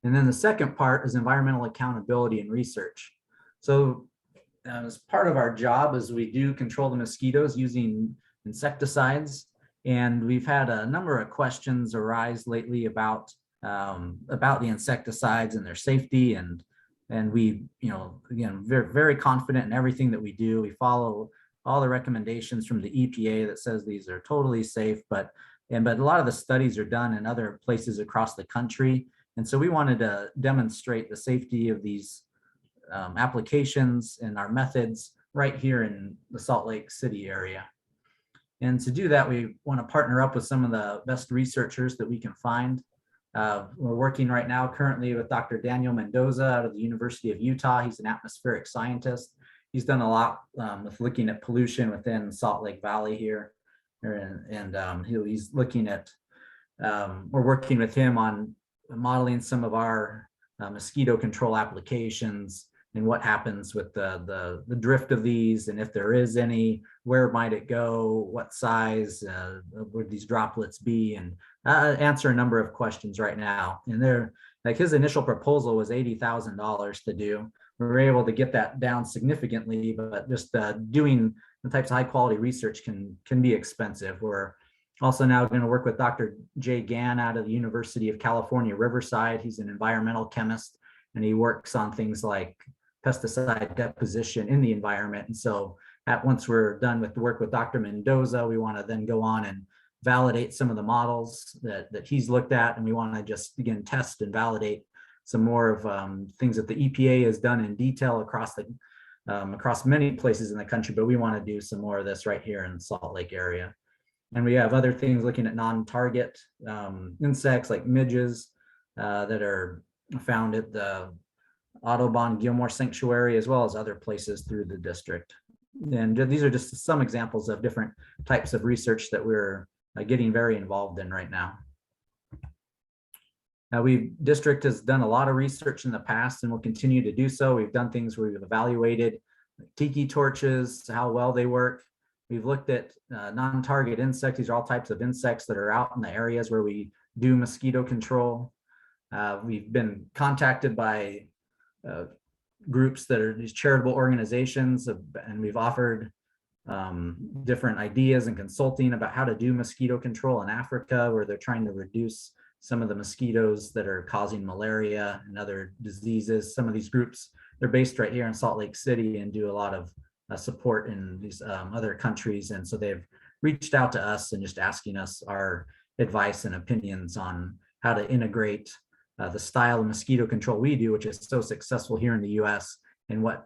N: And then the second part is environmental accountability and research. So as part of our job is we do control the mosquitoes using insecticides. And we've had a number of questions arise lately about the insecticides and their safety. And we, again, very confident in everything that we do. We follow all the recommendations from the EPA that says these are totally safe, but a lot of the studies are done in other places across the country. And so we wanted to demonstrate the safety of these applications and our methods right here in the Salt Lake City area. And to do that, we want to partner up with some of the best researchers that we can find. We're working right now currently with Dr. Daniel Mendoza out of the University of Utah. He's an atmospheric scientist. He's done a lot with looking at pollution within Salt Lake Valley here. And he's looking at, we're working with him on modeling some of our mosquito control applications and what happens with the drift of these, and if there is any, where might it go, what size would these droplets be, and answer a number of questions right now. And like his initial proposal was $80,000 to do. We were able to get that down significantly, but just doing the types of high quality research can be expensive. We're also now going to work with Dr. Jay Gann out of the University of California, Riverside. He's an environmental chemist, and he works on things like pesticide deposition in the environment. And so once we're done with the work with Dr. Mendoza, we want to then go on and validate some of the models that he's looked at. And we want to just, again, test and validate some more of things that the EPA has done in detail across many places in the country, but we want to do some more of this right here in the Salt Lake area. And we have other things looking at non-target insects like midges that are found at the Audubon Gilmore Sanctuary, as well as other places through the district. And these are just some examples of different types of research that we're getting very involved in right now. District has done a lot of research in the past and will continue to do so. We've done things where we've evaluated tiki torches, how well they work. We've looked at non-target insects. These are all types of insects that are out in the areas where we do mosquito control. We've been contacted by groups that are these charitable organizations, and we've offered different ideas and consulting about how to do mosquito control in Africa, where they're trying to reduce some of the mosquitoes that are causing malaria and other diseases. Some of these groups, they're based right here in Salt Lake City and do a lot of support in these other countries. And so they've reached out to us and just asking us our advice and opinions on how to integrate the style of mosquito control we do, which is so successful here in the US, and what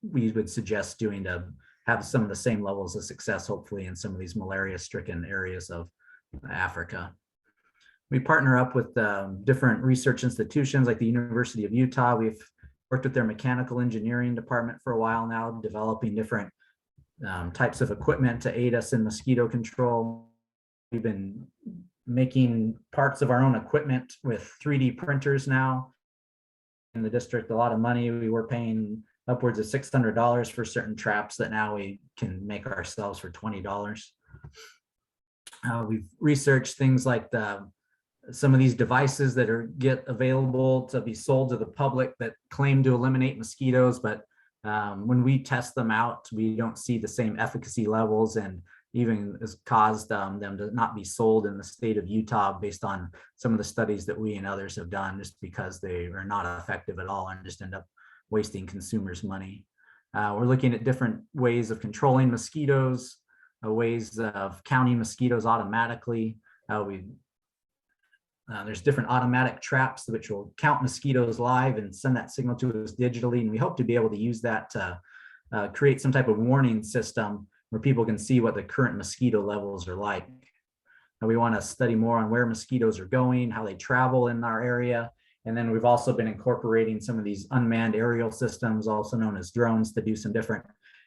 N: we would suggest doing to have some of the same levels of success, hopefully, in some of these malaria-stricken areas of Africa. We partner up with different research institutions like the University of Utah. We've worked with their mechanical engineering department for a while now, developing different types of equipment to aid us in mosquito control. We've been making parts of our own equipment with 3D printers now. In the district, a lot of money. We were paying upwards of $600 for certain traps that now we can make ourselves for $20. We've researched things like some of these devices that get available to be sold to the public that claim to eliminate mosquitoes, but when we test them out, we don't see the same efficacy levels, and even has caused them to not be sold in the state of Utah based on some of the studies that we and others have done, just because they are not effective at all and just end up wasting consumers' money. We're looking at different ways of controlling mosquitoes, ways of counting mosquitoes automatically. There's different automatic traps which will count mosquitoes live and send that signal to us digitally. And we hope to be able to use that to create some type of warning system where people can see what the current mosquito levels are like. And we want to study more on where mosquitoes are going, how they travel in our area. And then we've also been incorporating some of these unmanned aerial systems, also known as drones, to do some different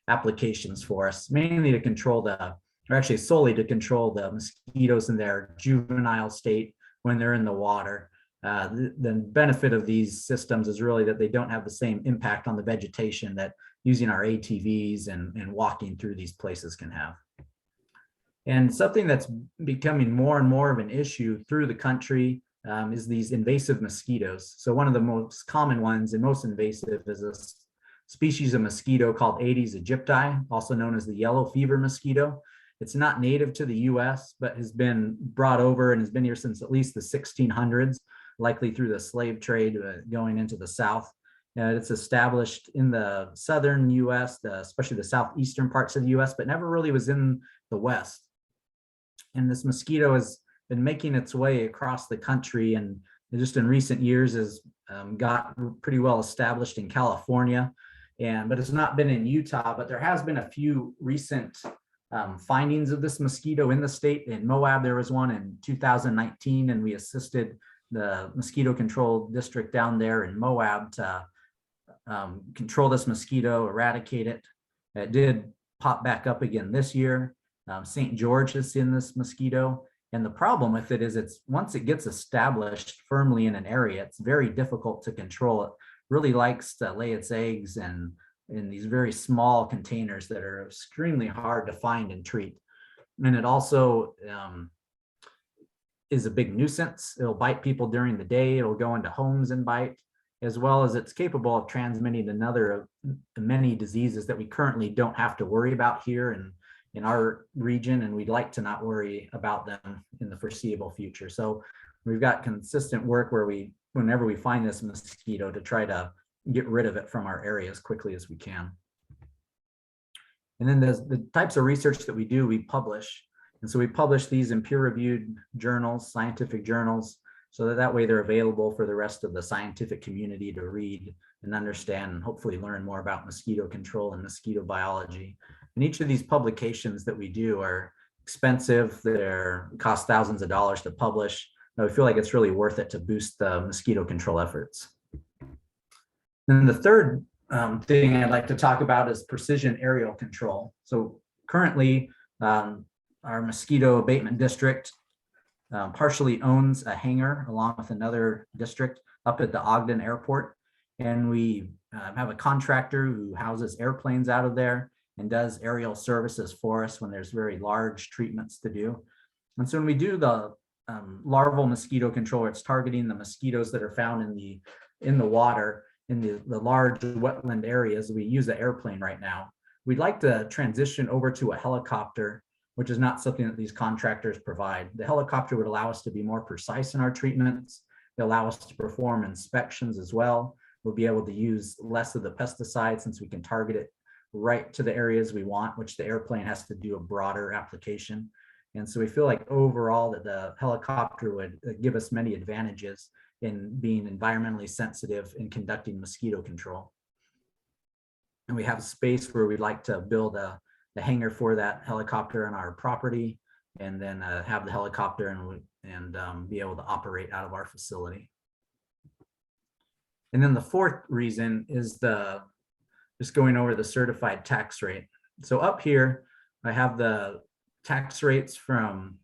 N: applications for us, mainly to control or actually solely to control the mosquitoes in their juvenile state when they're in the water. The benefit of these systems is really that they don't have the same impact on the vegetation that using our ATVs and walking through these places can have. And something that's becoming more and more of an issue through the country is these invasive mosquitoes. So one of the most common ones and most invasive is a species of mosquito called Aedes aegypti, also known as the yellow fever mosquito. It's not native to the US, but has been brought over and has been here since at least the 1600s, likely through the slave trade going into the South. It's established in the southern US, especially the southeastern parts of the US, but never really was in the West. And this mosquito has been making its way across the country, and just in recent years has got pretty well established in California, but it's not been in Utah. But there has been a few recent findings of this mosquito in the state. In Moab, there was one in 2019, and we assisted the mosquito control district down there in Moab to control this mosquito, eradicate it. It did pop back up again this year. St. George has seen this mosquito. And the problem with it is once it gets established firmly in an area, it's very difficult to control. It really likes to lay its eggs in these very small containers that are extremely hard to find and treat. And it also is a big nuisance. It'll bite people during the day. It'll go into homes and bite, as well as it's capable of transmitting many diseases that we currently don't have to worry about here in our region, and we'd like to not worry about them in the foreseeable future. So we've got consistent work where whenever we find this mosquito, to try to get rid of it from our area as quickly as we can. And then the types of research that we do, we publish. And so we publish these in peer-reviewed journals, scientific journals, so that way they're available for the rest of the scientific community to read and understand, and hopefully learn more about mosquito control and mosquito biology. And each of these publications that we do are expensive. They cost thousands of dollars to publish. And we feel like it's really worth it to boost the mosquito control efforts. And the third thing I'd like to talk about is precision aerial control. So currently, our mosquito abatement district partially owns a hangar along with another district up at the Ogden Airport. And we have a contractor who houses airplanes out of there and does aerial services for us when there's very large treatments to do. And so when we do the larval mosquito control, it's targeting the mosquitoes that are found in the water, in the large wetland areas. We use the airplane right now. We'd like to transition over to a helicopter, which is not something that these contractors provide. The helicopter would allow us to be more precise in our treatments. It'll allow us to perform inspections as well. We'll be able to use less of the pesticides since we can target it right to the areas we want, which the airplane has to do a broader application. And so we feel like overall that the helicopter would give us many advantages in being environmentally sensitive in conducting mosquito control. And we have space where we'd like to build the hangar for that helicopter on our property, and then have the helicopter and be able to operate out of our facility. And then the fourth reason is just going over the certified tax rate. So up here, I have the tax rates from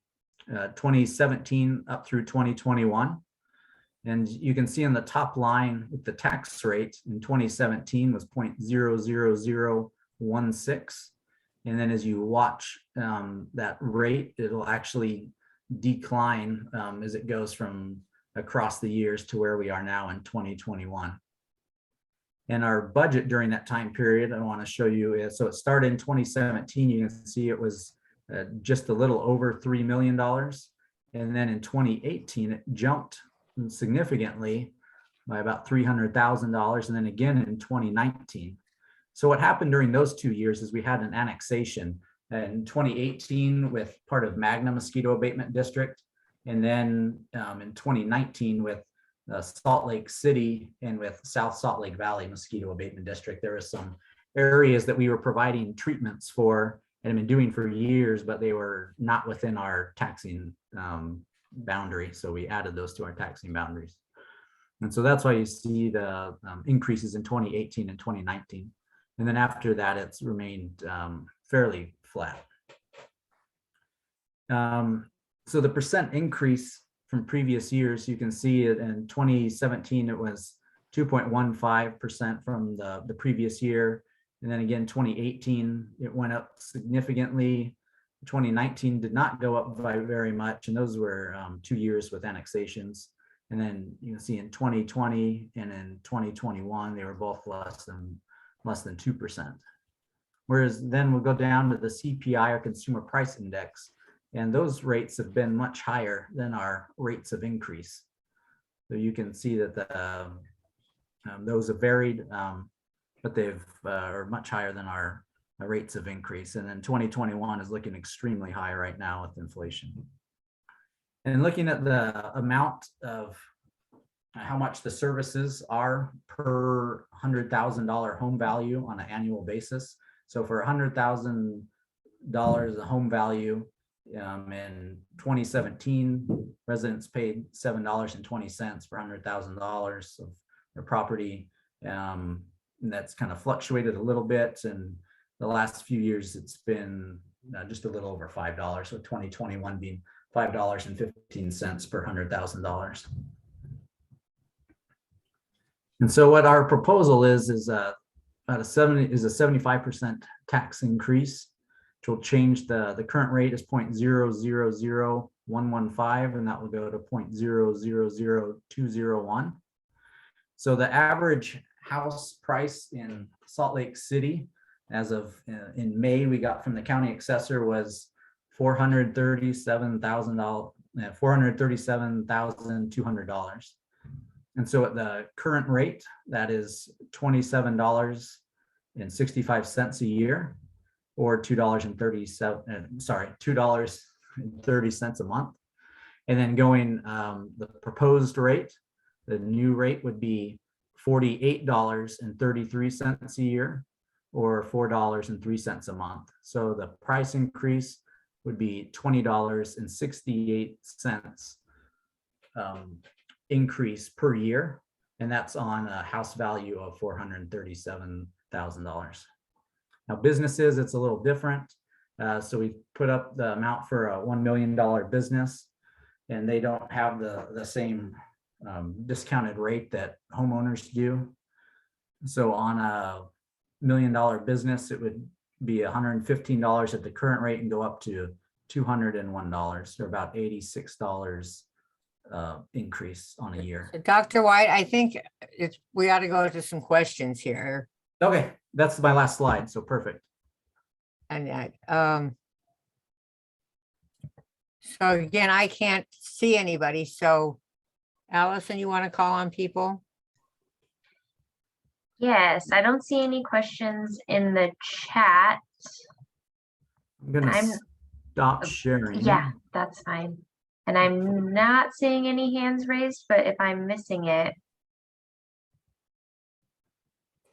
N: 2017 up through 2021. And you can see in the top line with the tax rate in 2017 was 0.00016. And then as you watch that rate, it'll actually decline as it goes from across the years to where we are now in 2021. And our budget during that time period, I want to show you is, so it started in 2017. You can see it was just a little over $3 million. And then in 2018, it jumped significantly by about $300,000. And then again in 2019. So what happened during those 2 years is we had an annexation in 2018 with part of Magna Mosquito Abatement District. And then in 2019 with Salt Lake City and with South Salt Lake Valley Mosquito Abatement District. There were some areas that we were providing treatments for and have been doing for years, but they were not within our taxing boundary. So we added those to our taxing boundaries. And so that's why you see the increases in 2018 and 2019. And then after that, it's remained fairly flat. So the percent increase from previous years, you can see it in 2017, it was 2.15% from the previous year. And then again, 2018, it went up significantly. 2019 did not go up by very much. And those were 2 years with annexations. And then you can see in 2020 and in 2021, they were both less than 2%. Whereas then we'll go down to the CPI, or Consumer Price Index, and those rates have been much higher than our rates of increase. So you can see that those have varied, but they've are much higher than our rates of increase. And then 2021 is looking extremely high right now with inflation. And looking at the amount of how much the services are per $100,000 home value on an annual basis. So for $100,000 of home value in 2017, residents paid $7.20 for $100,000 of their property. And that's kind of fluctuated a little bit. And the last few years, it's been just a little over $5. So 2021 being $5.15 per $100,000. And so what our proposal is about a 75% tax increase, which will change the current rate is 0.000115, and that will go to 0.000201. So the average house price in Salt Lake City as of in May, we got from the county assessor was $437,200. And so at the current rate, that is $27.65 a year, or $2.30 a month. And then going the proposed rate, the new rate would be $48.33 a year, or $4.03 a month. So the price increase would be $20.68 increase per year, and that's on a house value of $437,000. Now businesses, it's a little different. So we put up the amount for a $1 million business, and they don't have the same discounted rate that homeowners do. So on a $1 million business, it would be $115 at the current rate and go up to $201, or about $86 increase on a year.
A: Dr. White, I think we ought to go to some questions here.
N: Okay, that's my last slide, so perfect.
A: And that, so again, I can't see anybody. So Allison, you want to call on people?
C: Yes, I don't see any questions in the chat.
N: I'm gonna stop sharing.
C: Yeah, that's fine. And I'm not seeing any hands raised, but if I'm missing it,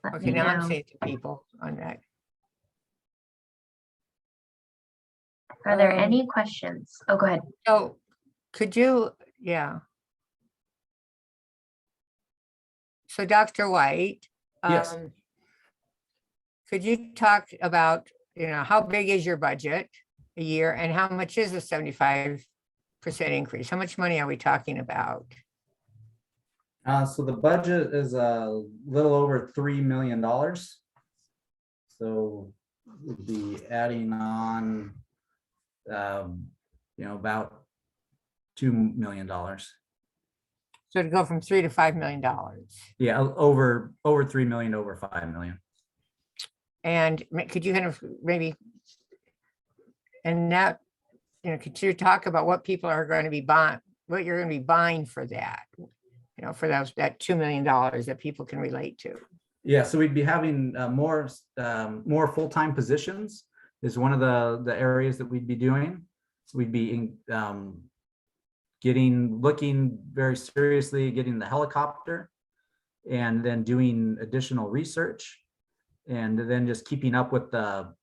C: let
A: Okay,
C: me
A: now I'm
C: know.
A: seeing the people on that.
C: Are there any questions? Oh, go ahead.
A: So could you, yeah. So Dr. White,
N: Yes.
A: could you talk about, how big is your budget a year and how much is a 75% increase? How much money are we talking about?
N: So the budget is a little over $3 million. So we'll be adding on, about $2 million.
A: So to go from $3 to $5 million.
N: Yeah, over 3 million, over 5 million.
A: And could you kind of maybe, and that, could you talk about what people are going to be buying, what you're going to be buying for that, for that $2 million that people can relate to?
N: Yeah, so we'd be having more full-time positions is one of the areas that we'd be doing. So we'd be looking very seriously, getting the helicopter, and then doing additional research, and then just keeping up with the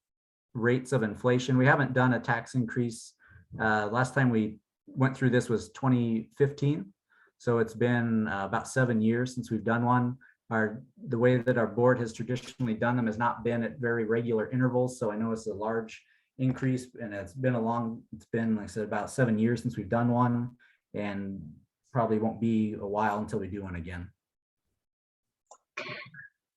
N: rates of inflation. We haven't done a tax increase. Last time we went through this was 2015. So it's been about 7 years since we've done one. The way that our board has traditionally done them has not been at very regular intervals. So I know it's a large increase, and it's been like I said, about 7 years since we've done one, and probably won't be a while until we do one again.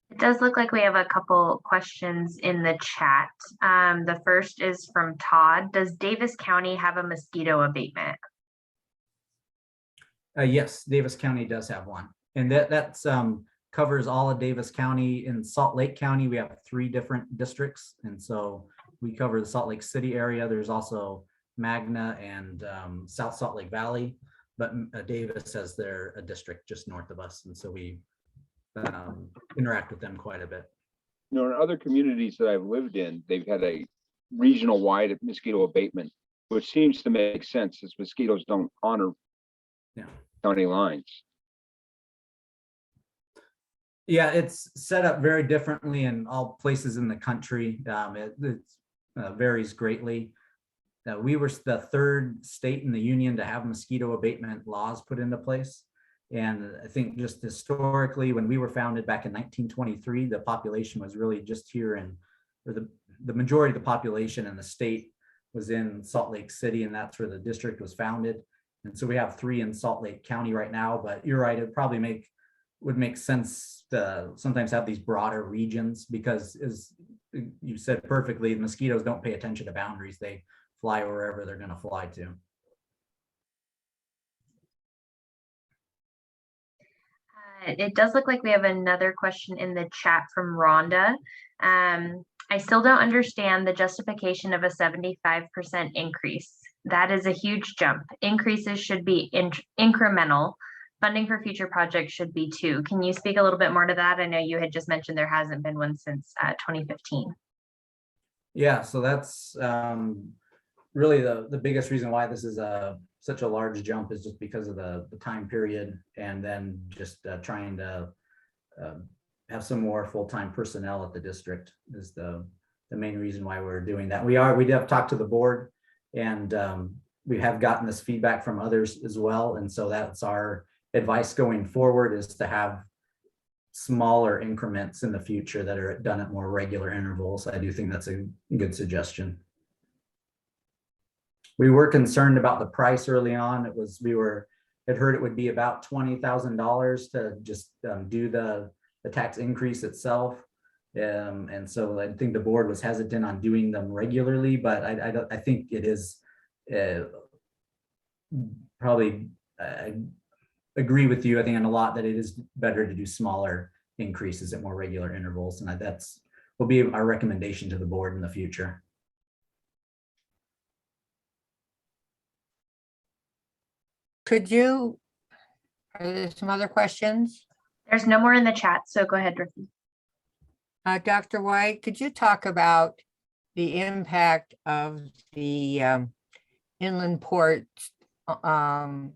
C: It does look like we have a couple questions in the chat. The first is from Todd. Does Davis County have a mosquito abatement?
N: Yes, Davis County does have one, and that's covers all of Davis County. In Salt Lake County, we have 3 different districts, and so we cover the Salt Lake City area. There's also Magna and South Salt Lake Valley, but Davis has a district just north of us, and so we interact with them quite a bit.
L: In other communities that I've lived in, they've had a regional wide mosquito abatement, which seems to make sense as mosquitoes don't honor county lines.
N: Yeah, it's set up very differently in all places in the country. It varies greatly. We were the 3rd state in the union to have mosquito abatement laws put into place. And I think just historically, when we were founded back in 1923, the population was really just here or the majority of the population in the state was in Salt Lake City, and that's where the district was founded. And so we have 3 in Salt Lake County right now, but you're right, it probably would make sense to sometimes have these broader regions, because as you said perfectly, the mosquitoes don't pay attention to boundaries. They fly wherever they're going to fly to.
C: It does look like we have another question in the chat from Rhonda. I still don't understand the justification of a 75% increase. That is a huge jump. Increases should be incremental. Funding for future projects should be too. Can you speak a little bit more to that? I know you had just mentioned there hasn't been one since 2015.
N: Yeah, so that's really the biggest reason why this is such a large jump is just because of the time period, and then just trying to have some more full-time personnel at the district is the main reason why we're doing that. We have talked to the board, and we have gotten this feedback from others as well, and so that's our advice going forward, is to have smaller increments in the future that are done at more regular intervals. I do think that's a good suggestion. We were concerned about the price early on. Had heard it would be about $20,000 to just do the tax increase itself. And so I think the board was hesitant on doing them regularly, but I think it is probably, I agree with you, I think, in a lot, that it is better to do smaller increases at more regular intervals. And that's will be our recommendation to the board in the future.
A: Are there some other questions?
C: There's no more in the chat, so go ahead, Ricky.
A: Dr. White, could you talk about the impact of the inland port, and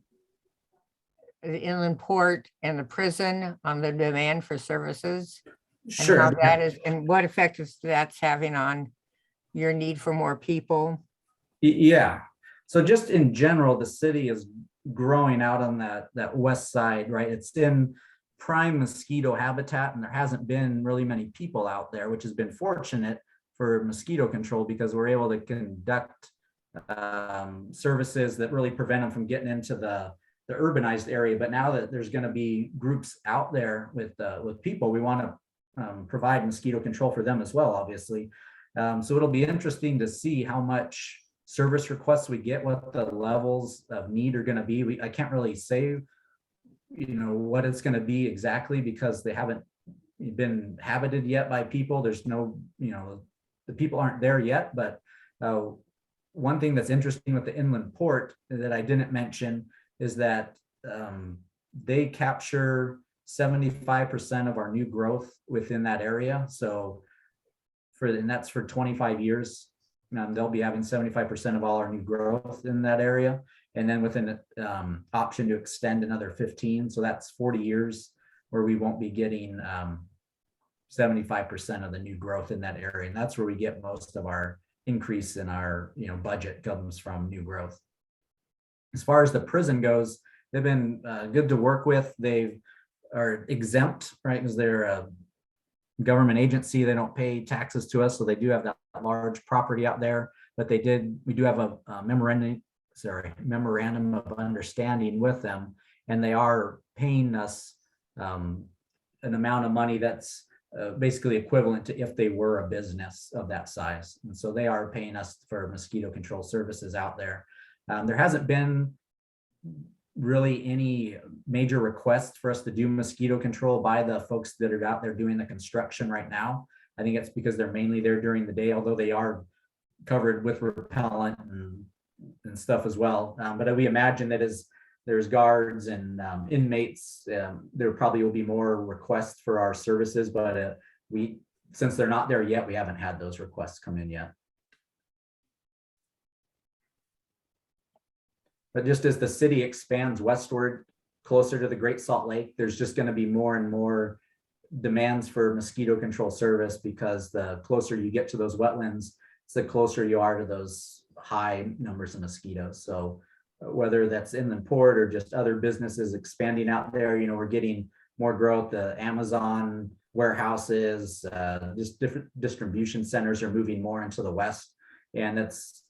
A: the prison on the demand for services?
N: Sure.
A: And how that is, and what effect that's having on your need for more people?
N: Yeah. So just in general, the city is growing out on that west side, right? It's in prime mosquito habitat, and there hasn't been really many people out there, which has been fortunate for mosquito control because we're able to conduct services that really prevent them from getting into the urbanized area. But now that there's going to be groups out there with people, we want to provide mosquito control for them as well, obviously. So it'll be interesting to see how much service requests we get, what the levels of need are going to be. I can't really say, what it's going to be exactly because they haven't been habited yet by people. There's no, the people aren't there yet. But one thing that's interesting with the inland port that I didn't mention is that they capture 75% of our new growth within that area. So and that's for 25 years. They'll be having 75% of all our new growth in that area. And then with an option to extend another 15. So that's 40 years where we won't be getting 75% of the new growth in that area. And that's where we get most of our increase in our budget comes from new growth. As far as the prison goes, they've been good to work with. They are exempt, right? Because they're a government agency. They don't pay taxes to us. So they do have that large property out there, but we do have a memorandum of understanding with them, and they are paying us an amount of money that's basically equivalent to if they were a business of that size. And so they are paying us for mosquito control services out there. There hasn't been really any major requests for us to do mosquito control by the folks that are out there doing the construction right now. I think it's because they're mainly there during the day, although they are covered with repellent and stuff as well. But we imagine that as there's guards and inmates, there probably will be more requests for our services, but since they're not there yet, we haven't had those requests come in yet. But just as the city expands westward, closer to the Great Salt Lake, there's just going to be more and more demands for mosquito control service because the closer you get to those wetlands, the closer you are to those high numbers of mosquitoes. So whether that's inland port or just other businesses expanding out there, we're getting more growth. The Amazon warehouses, just different distribution centers are moving more into the west, and it's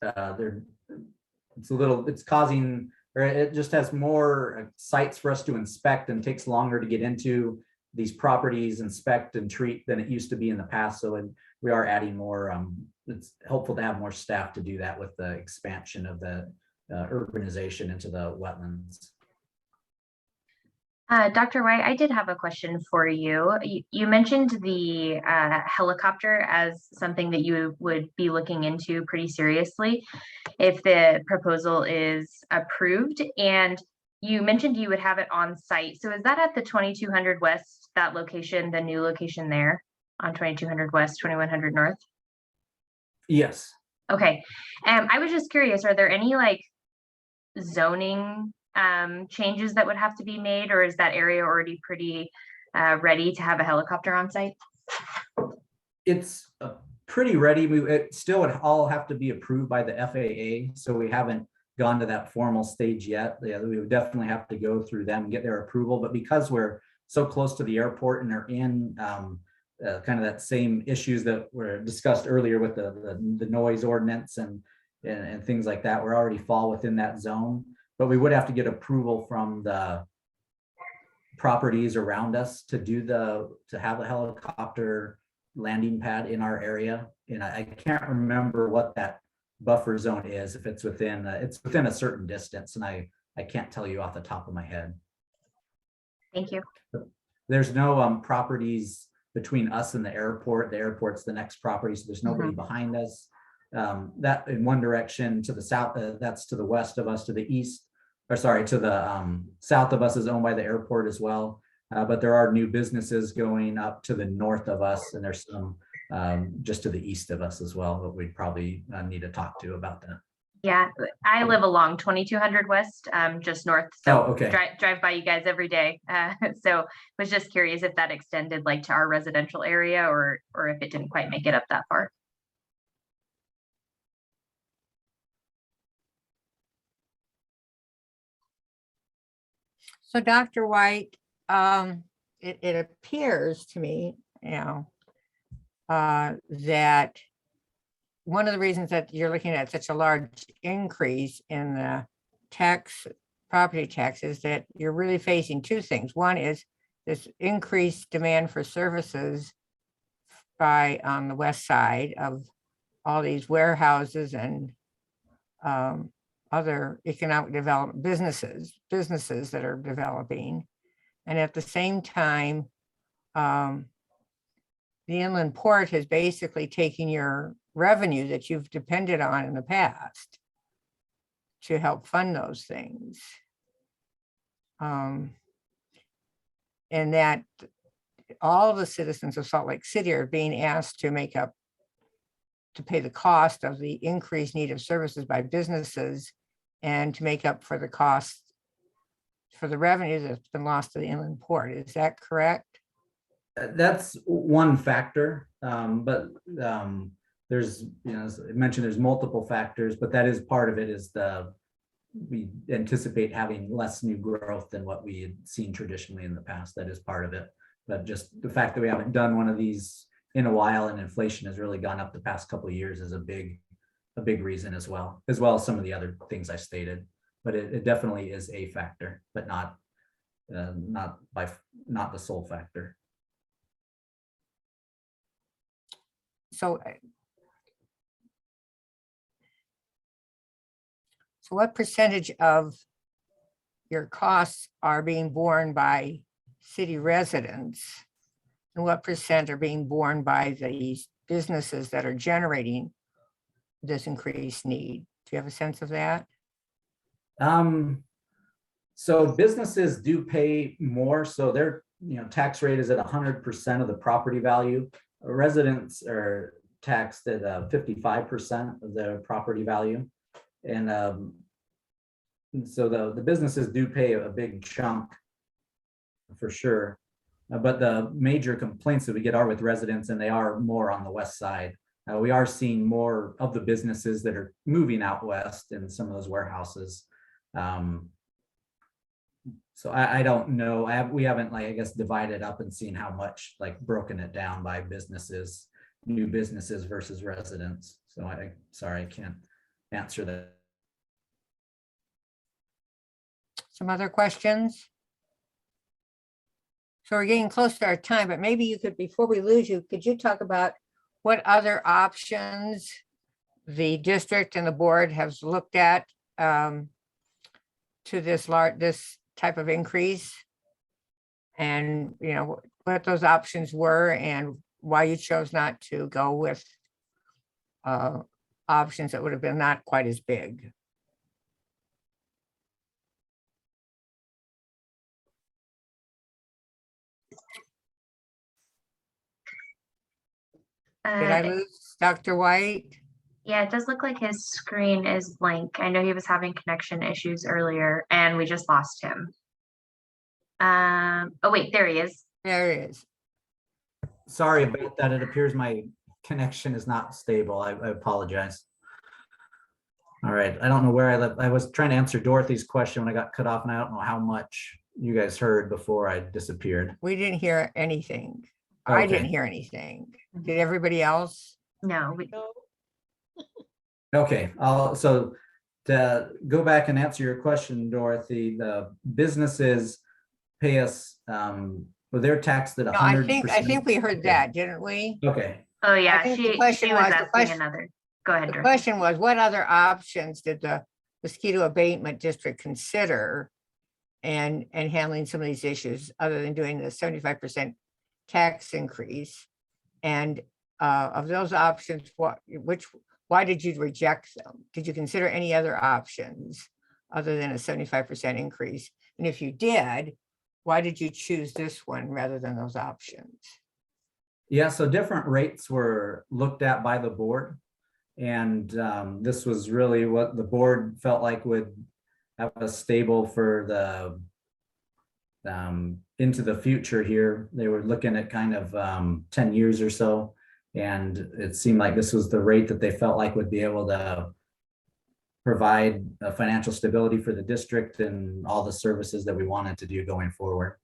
N: causing, or it just has more sites for us to inspect and takes longer to get into these properties, inspect and treat than it used to be in the past. So we are adding more. It's helpful to have more staff to do that with the expansion of the urbanization into the wetlands.
C: Dr. White, I did have a question for you. You mentioned the helicopter as something that you would be looking into pretty seriously if the proposal is approved. And you mentioned you would have it on site. So is that at the 2200 West, that location, the new location there on 2200 West, 2100 North?
N: Yes.
C: Okay. I was just curious, are there any zoning changes that would have to be made, or is that area already pretty ready to have a helicopter on site?
N: It's pretty ready. It still would all have to be approved by the FAA, so we haven't gone to that formal stage yet. We would definitely have to go through them and get their approval, but because we're so close to the airport and are in kind of that same issues that were discussed earlier with the noise ordinance and things like that, we're already fall within that zone. But we would have to get approval from the properties around us to have a helicopter landing pad in our area. And I can't remember what that buffer zone is, if it's within a certain distance, and I can't tell you off the top of my head.
C: Thank you.
N: There's no properties between us and the airport. The airport's the next property, so there's nobody behind us. That in one direction to the south, that's to the west of us. To the east, or sorry, to the south of us is owned by the airport as well. But there are new businesses going up to the north of us, and there's some just to the east of us as well that we'd probably need to talk to about that.
C: Yeah, I live along 2200 West, just north. So
N: okay.
C: drive by you guys every day. So was just curious if that extended to our residential area, or if it didn't quite make it up that far.
A: So Dr. White, it appears to me, that one of the reasons that you're looking at such a large increase in the property tax is that you're really facing two things. One is this increased demand for services on the west side of all these warehouses and other economic development businesses that are developing. And at the same time, the inland port has basically taken your revenue that you've depended on in the past to help fund those things. And that all the citizens of Salt Lake City are being asked to pay the cost of the increased need of services by businesses and to make up for the cost for the revenue that's been lost to the inland port. Is that correct?
N: That's one factor, but there's, as I mentioned, there's multiple factors, but that is part of it. We anticipate having less new growth than what we had seen traditionally in the past. That is part of it. But just the fact that we haven't done one of these in a while and inflation has really gone up the past couple of years is a big reason as well as some of the other things I stated. But it definitely is a factor, but not the sole factor.
A: So what percentage of your costs are being borne by city residents? And what percent are being borne by these businesses that are generating this increased need? Do you have a sense of that?
N: So businesses do pay more. So their tax rate is at 100% of the property value. Residents are taxed at 55% of their property value. And so the businesses do pay a big chunk for sure. But the major complaints that we get are with residents, and they are more on the west side. We are seeing more of the businesses that are moving out west in some of those warehouses. So I don't know. We haven't divided up and seen how much, broken it down by businesses, new businesses versus residents. So sorry, I can't answer that.
A: Some other questions? So we're getting close to our time, but maybe you could, before we lose you, could you talk about what other options the district and the board has looked at to this type of increase? And what those options were and why you chose not to go with options that would have been not quite as big. Did I lose Dr. White?
C: Yeah, it does look like his screen is blank. I know he was having connection issues earlier and we just lost him. Oh wait, there he is.
A: There he is.
N: Sorry about that. It appears my connection is not stable. I apologize. All right. I don't know where I left. I was trying to answer Dorothy's question when I got cut off, and I don't know how much you guys heard before I disappeared.
A: We didn't hear anything.
N: Okay.
A: I didn't hear anything. Did everybody else?
C: No.
N: Okay. So to go back and answer your question, Dorothy, the businesses pay us, they're taxed at 100%.
A: I think we heard that, didn't we?
N: Okay.
C: Oh yeah,
A: I think
C: she
A: the question
C: was
A: was-
C: asking another. Go ahead,
A: The
C: Dorothy.
A: question was, what other options did the mosquito abatement district consider and handling some of these issues other than doing the 75% tax increase? And of those options, why did you reject them? Did you consider any other options other than a 75% increase? And if you did, why did you choose this one rather than those options?
N: Yeah, so different rates were looked at by the board. And this was really what the board felt like would have us stable for the into the future here. They were looking at kind of 10 years or so. And it seemed like this was the rate that they felt like would be able to provide financial stability for the district and all the services that we wanted to do going forward.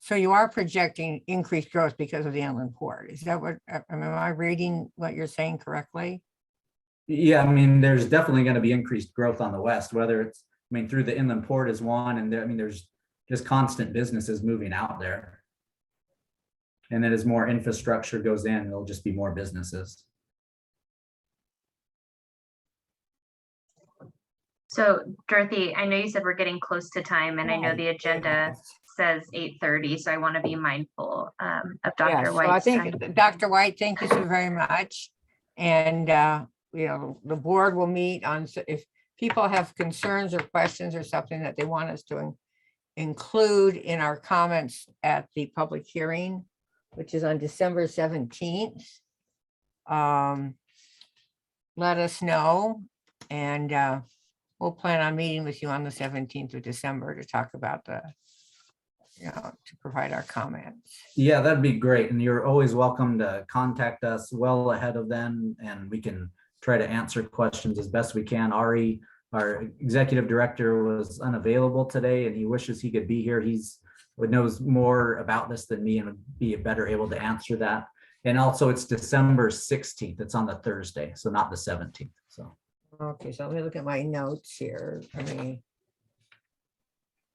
A: So you are projecting increased growth because of the inland port. Is that what, am I reading what you're saying correctly?
N: Yeah, I mean, there's definitely going to be increased growth on the west, whether it's, I mean, through the inland port is one, and there, I mean, there's just constant businesses moving out there. And then as more infrastructure goes in, there'll just be more businesses.
C: So Dorothy, I know you said we're getting close to time, and I know
A: Right,
C: the agenda
A: yes.
C: says 8:30, so I want to be mindful of
A: Yeah,
C: Dr.
A: so I
C: White's time.
A: think, Dr. White, thank you so very much. And, you know, the board will meet on, if people have concerns or questions or something that they want us to include in our comments at the public hearing, which is on December 17th. Let us know, and we'll plan on meeting with you on the 17th of December to talk about the, you know, to provide our comments.
N: Yeah, that'd be great. And you're always welcome to contact us well ahead of then, and we can try to answer questions as best we can. Ari, our executive director, was unavailable today, and he wishes he could be here. He's knows more about this than me and would be better able to answer that. And also it's December 16th. It's on the Thursday, so not the 17th. So.
A: Okay, so let me look at my notes here. I mean,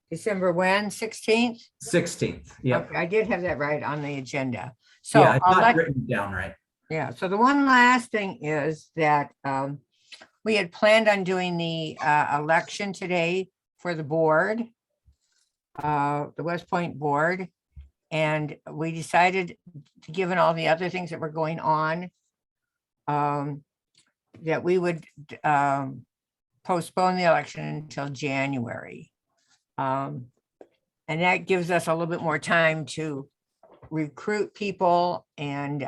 A: December when, 16th?
N: 16th, yeah.
A: Okay, I did have that right on the agenda. So
N: Yeah, it's
A: I'll
N: not
A: let,
N: written down right.
A: yeah, so the one last thing is that we had planned on doing the election today for the board, the Westpointe board. And we decided, given all the other things that were going on, that we would postpone the election until January. And that gives us a little bit more time to recruit people, and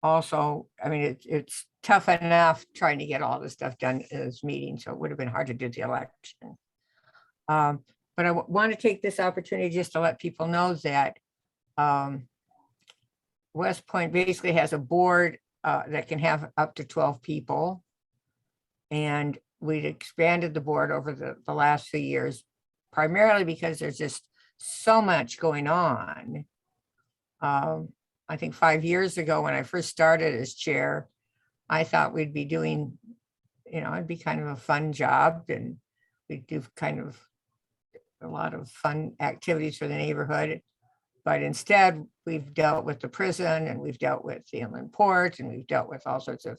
A: also, I mean, it's tough enough trying to get all this stuff done in this meeting, so it would have been hard to do the election. But I want to take this opportunity just to let people know that Westpointe basically has a board that can have up to 12 people. And we've expanded the board over the last few years, primarily because there's just so much going on. I think 5 years ago, when I first started as chair, I thought we'd be doing, you know, it'd be kind of a fun job, and we'd do kind of a lot of fun activities for the neighborhood. But instead, we've dealt with the prison, and we've dealt with the inland port, and we've dealt with all sorts of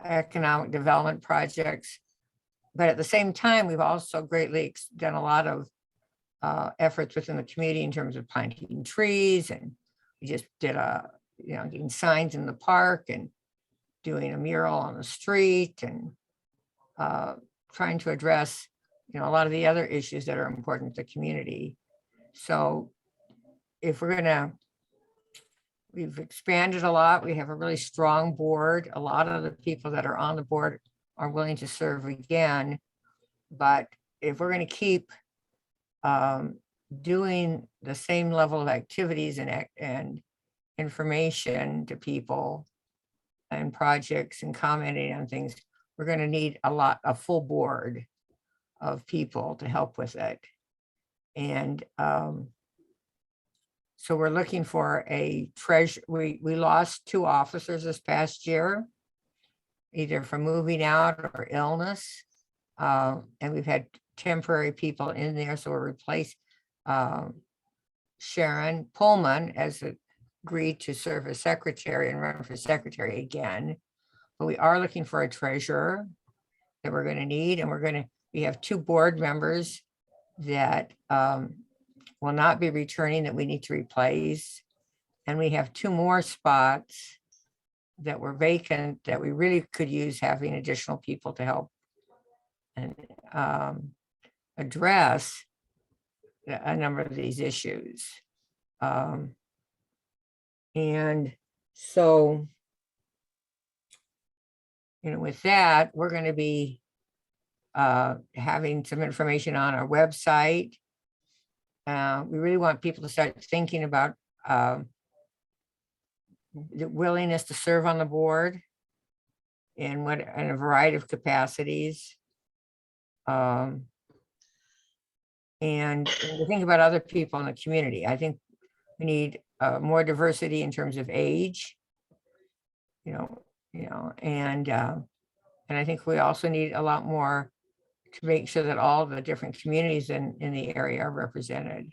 A: economic development projects. But at the same time, we've also greatly done a lot of efforts within the community in terms of planting trees, and we just did getting signs in the park and doing a mural on the street, and trying to address, you know, a lot of the other issues that are important to the community. So if we've expanded a lot, we have a really strong board. A lot of the people that are on the board are willing to serve again. But if we're going to keep doing the same level of activities and information to people and projects and commenting on things, we're going to need a full board of people to help with it. And so we're looking for a treasurer. We lost 2 officers this past year, either from moving out or illness. And we've had temporary people in there, so we'll replace Sharon Pullman has agreed to serve as secretary and run for secretary again. But we are looking for a treasurer that we're going to need, and we have 2 board members that will not be returning that we need to replace. And we have 2 more spots that were vacant that we really could use having additional people to help and address a number of these issues. And so, you know, with that, we're going to be having some information on our website. We really want people to start thinking about the willingness to serve on the board in a variety of capacities. and to think about other people in the community. I think we need more diversity in terms of age, and I think we also need a lot more to make sure that all the different communities in the area are represented.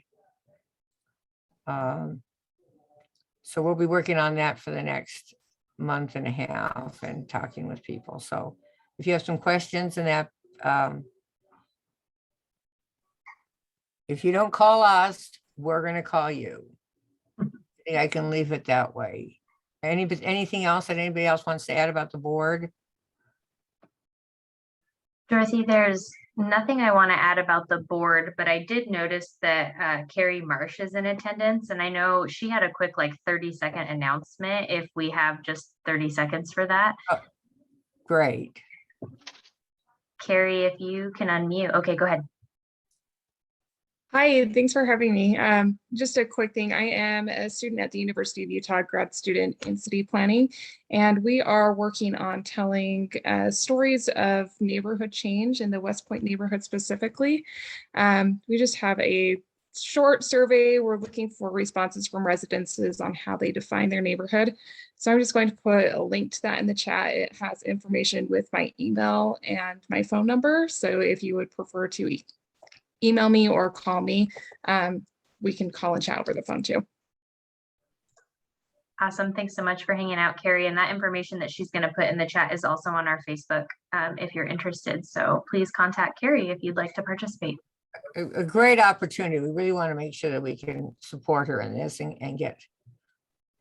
A: So we'll be working on that for the next month and a half and talking with people. So if you have some questions in that, if you don't call us, we're going to call you. I think I can leave it that way. Anything else that anybody else wants to add about the board?
C: Dorothy, there's nothing I want to add about the board, but I did notice that Carrie Marsh is in attendance, and I know she had a quick 30-second announcement if we have just 30 seconds for that.
A: Oh, great.
C: Carrie, if you can unmute. Okay, go ahead.
O: Hi, thanks for having me. Just a quick thing. I am a student at the University of Utah, grad student in city planning, and we are working on telling stories of neighborhood change in the Westpointe neighborhood specifically. We just have a short survey. We're looking for responses from residences on how they define their neighborhood. So I'm just going to put a link to that in the chat. It has information with my email and my phone number. So if you would prefer to email me or call me, we can call and chat over the phone too.
C: Awesome. Thanks so much for hanging out, Carrie. And that information that she's going to put in the chat is also on our Facebook if you're interested. So please contact Carrie if you'd like to participate.
A: A great opportunity. We really want to make sure that we can support her in this and get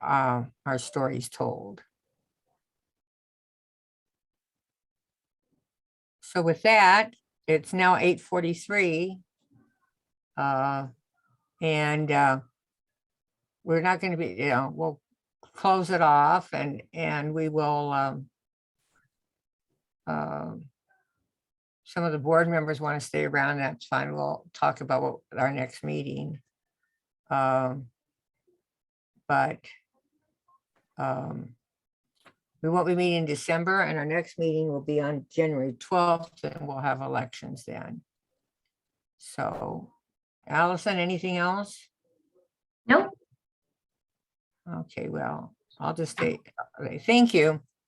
A: our stories told. So with that, it's now 8:43. And we're not going to be, we'll close it off and we will, some of the board members want to stay around, that's fine. We'll talk about our next meeting. But we won't be meeting in December, and our next meeting will be on January 12th, and we'll have elections then. So, Allison, anything else?
C: Nope.
A: Okay, well, I'll just say, okay, thank you.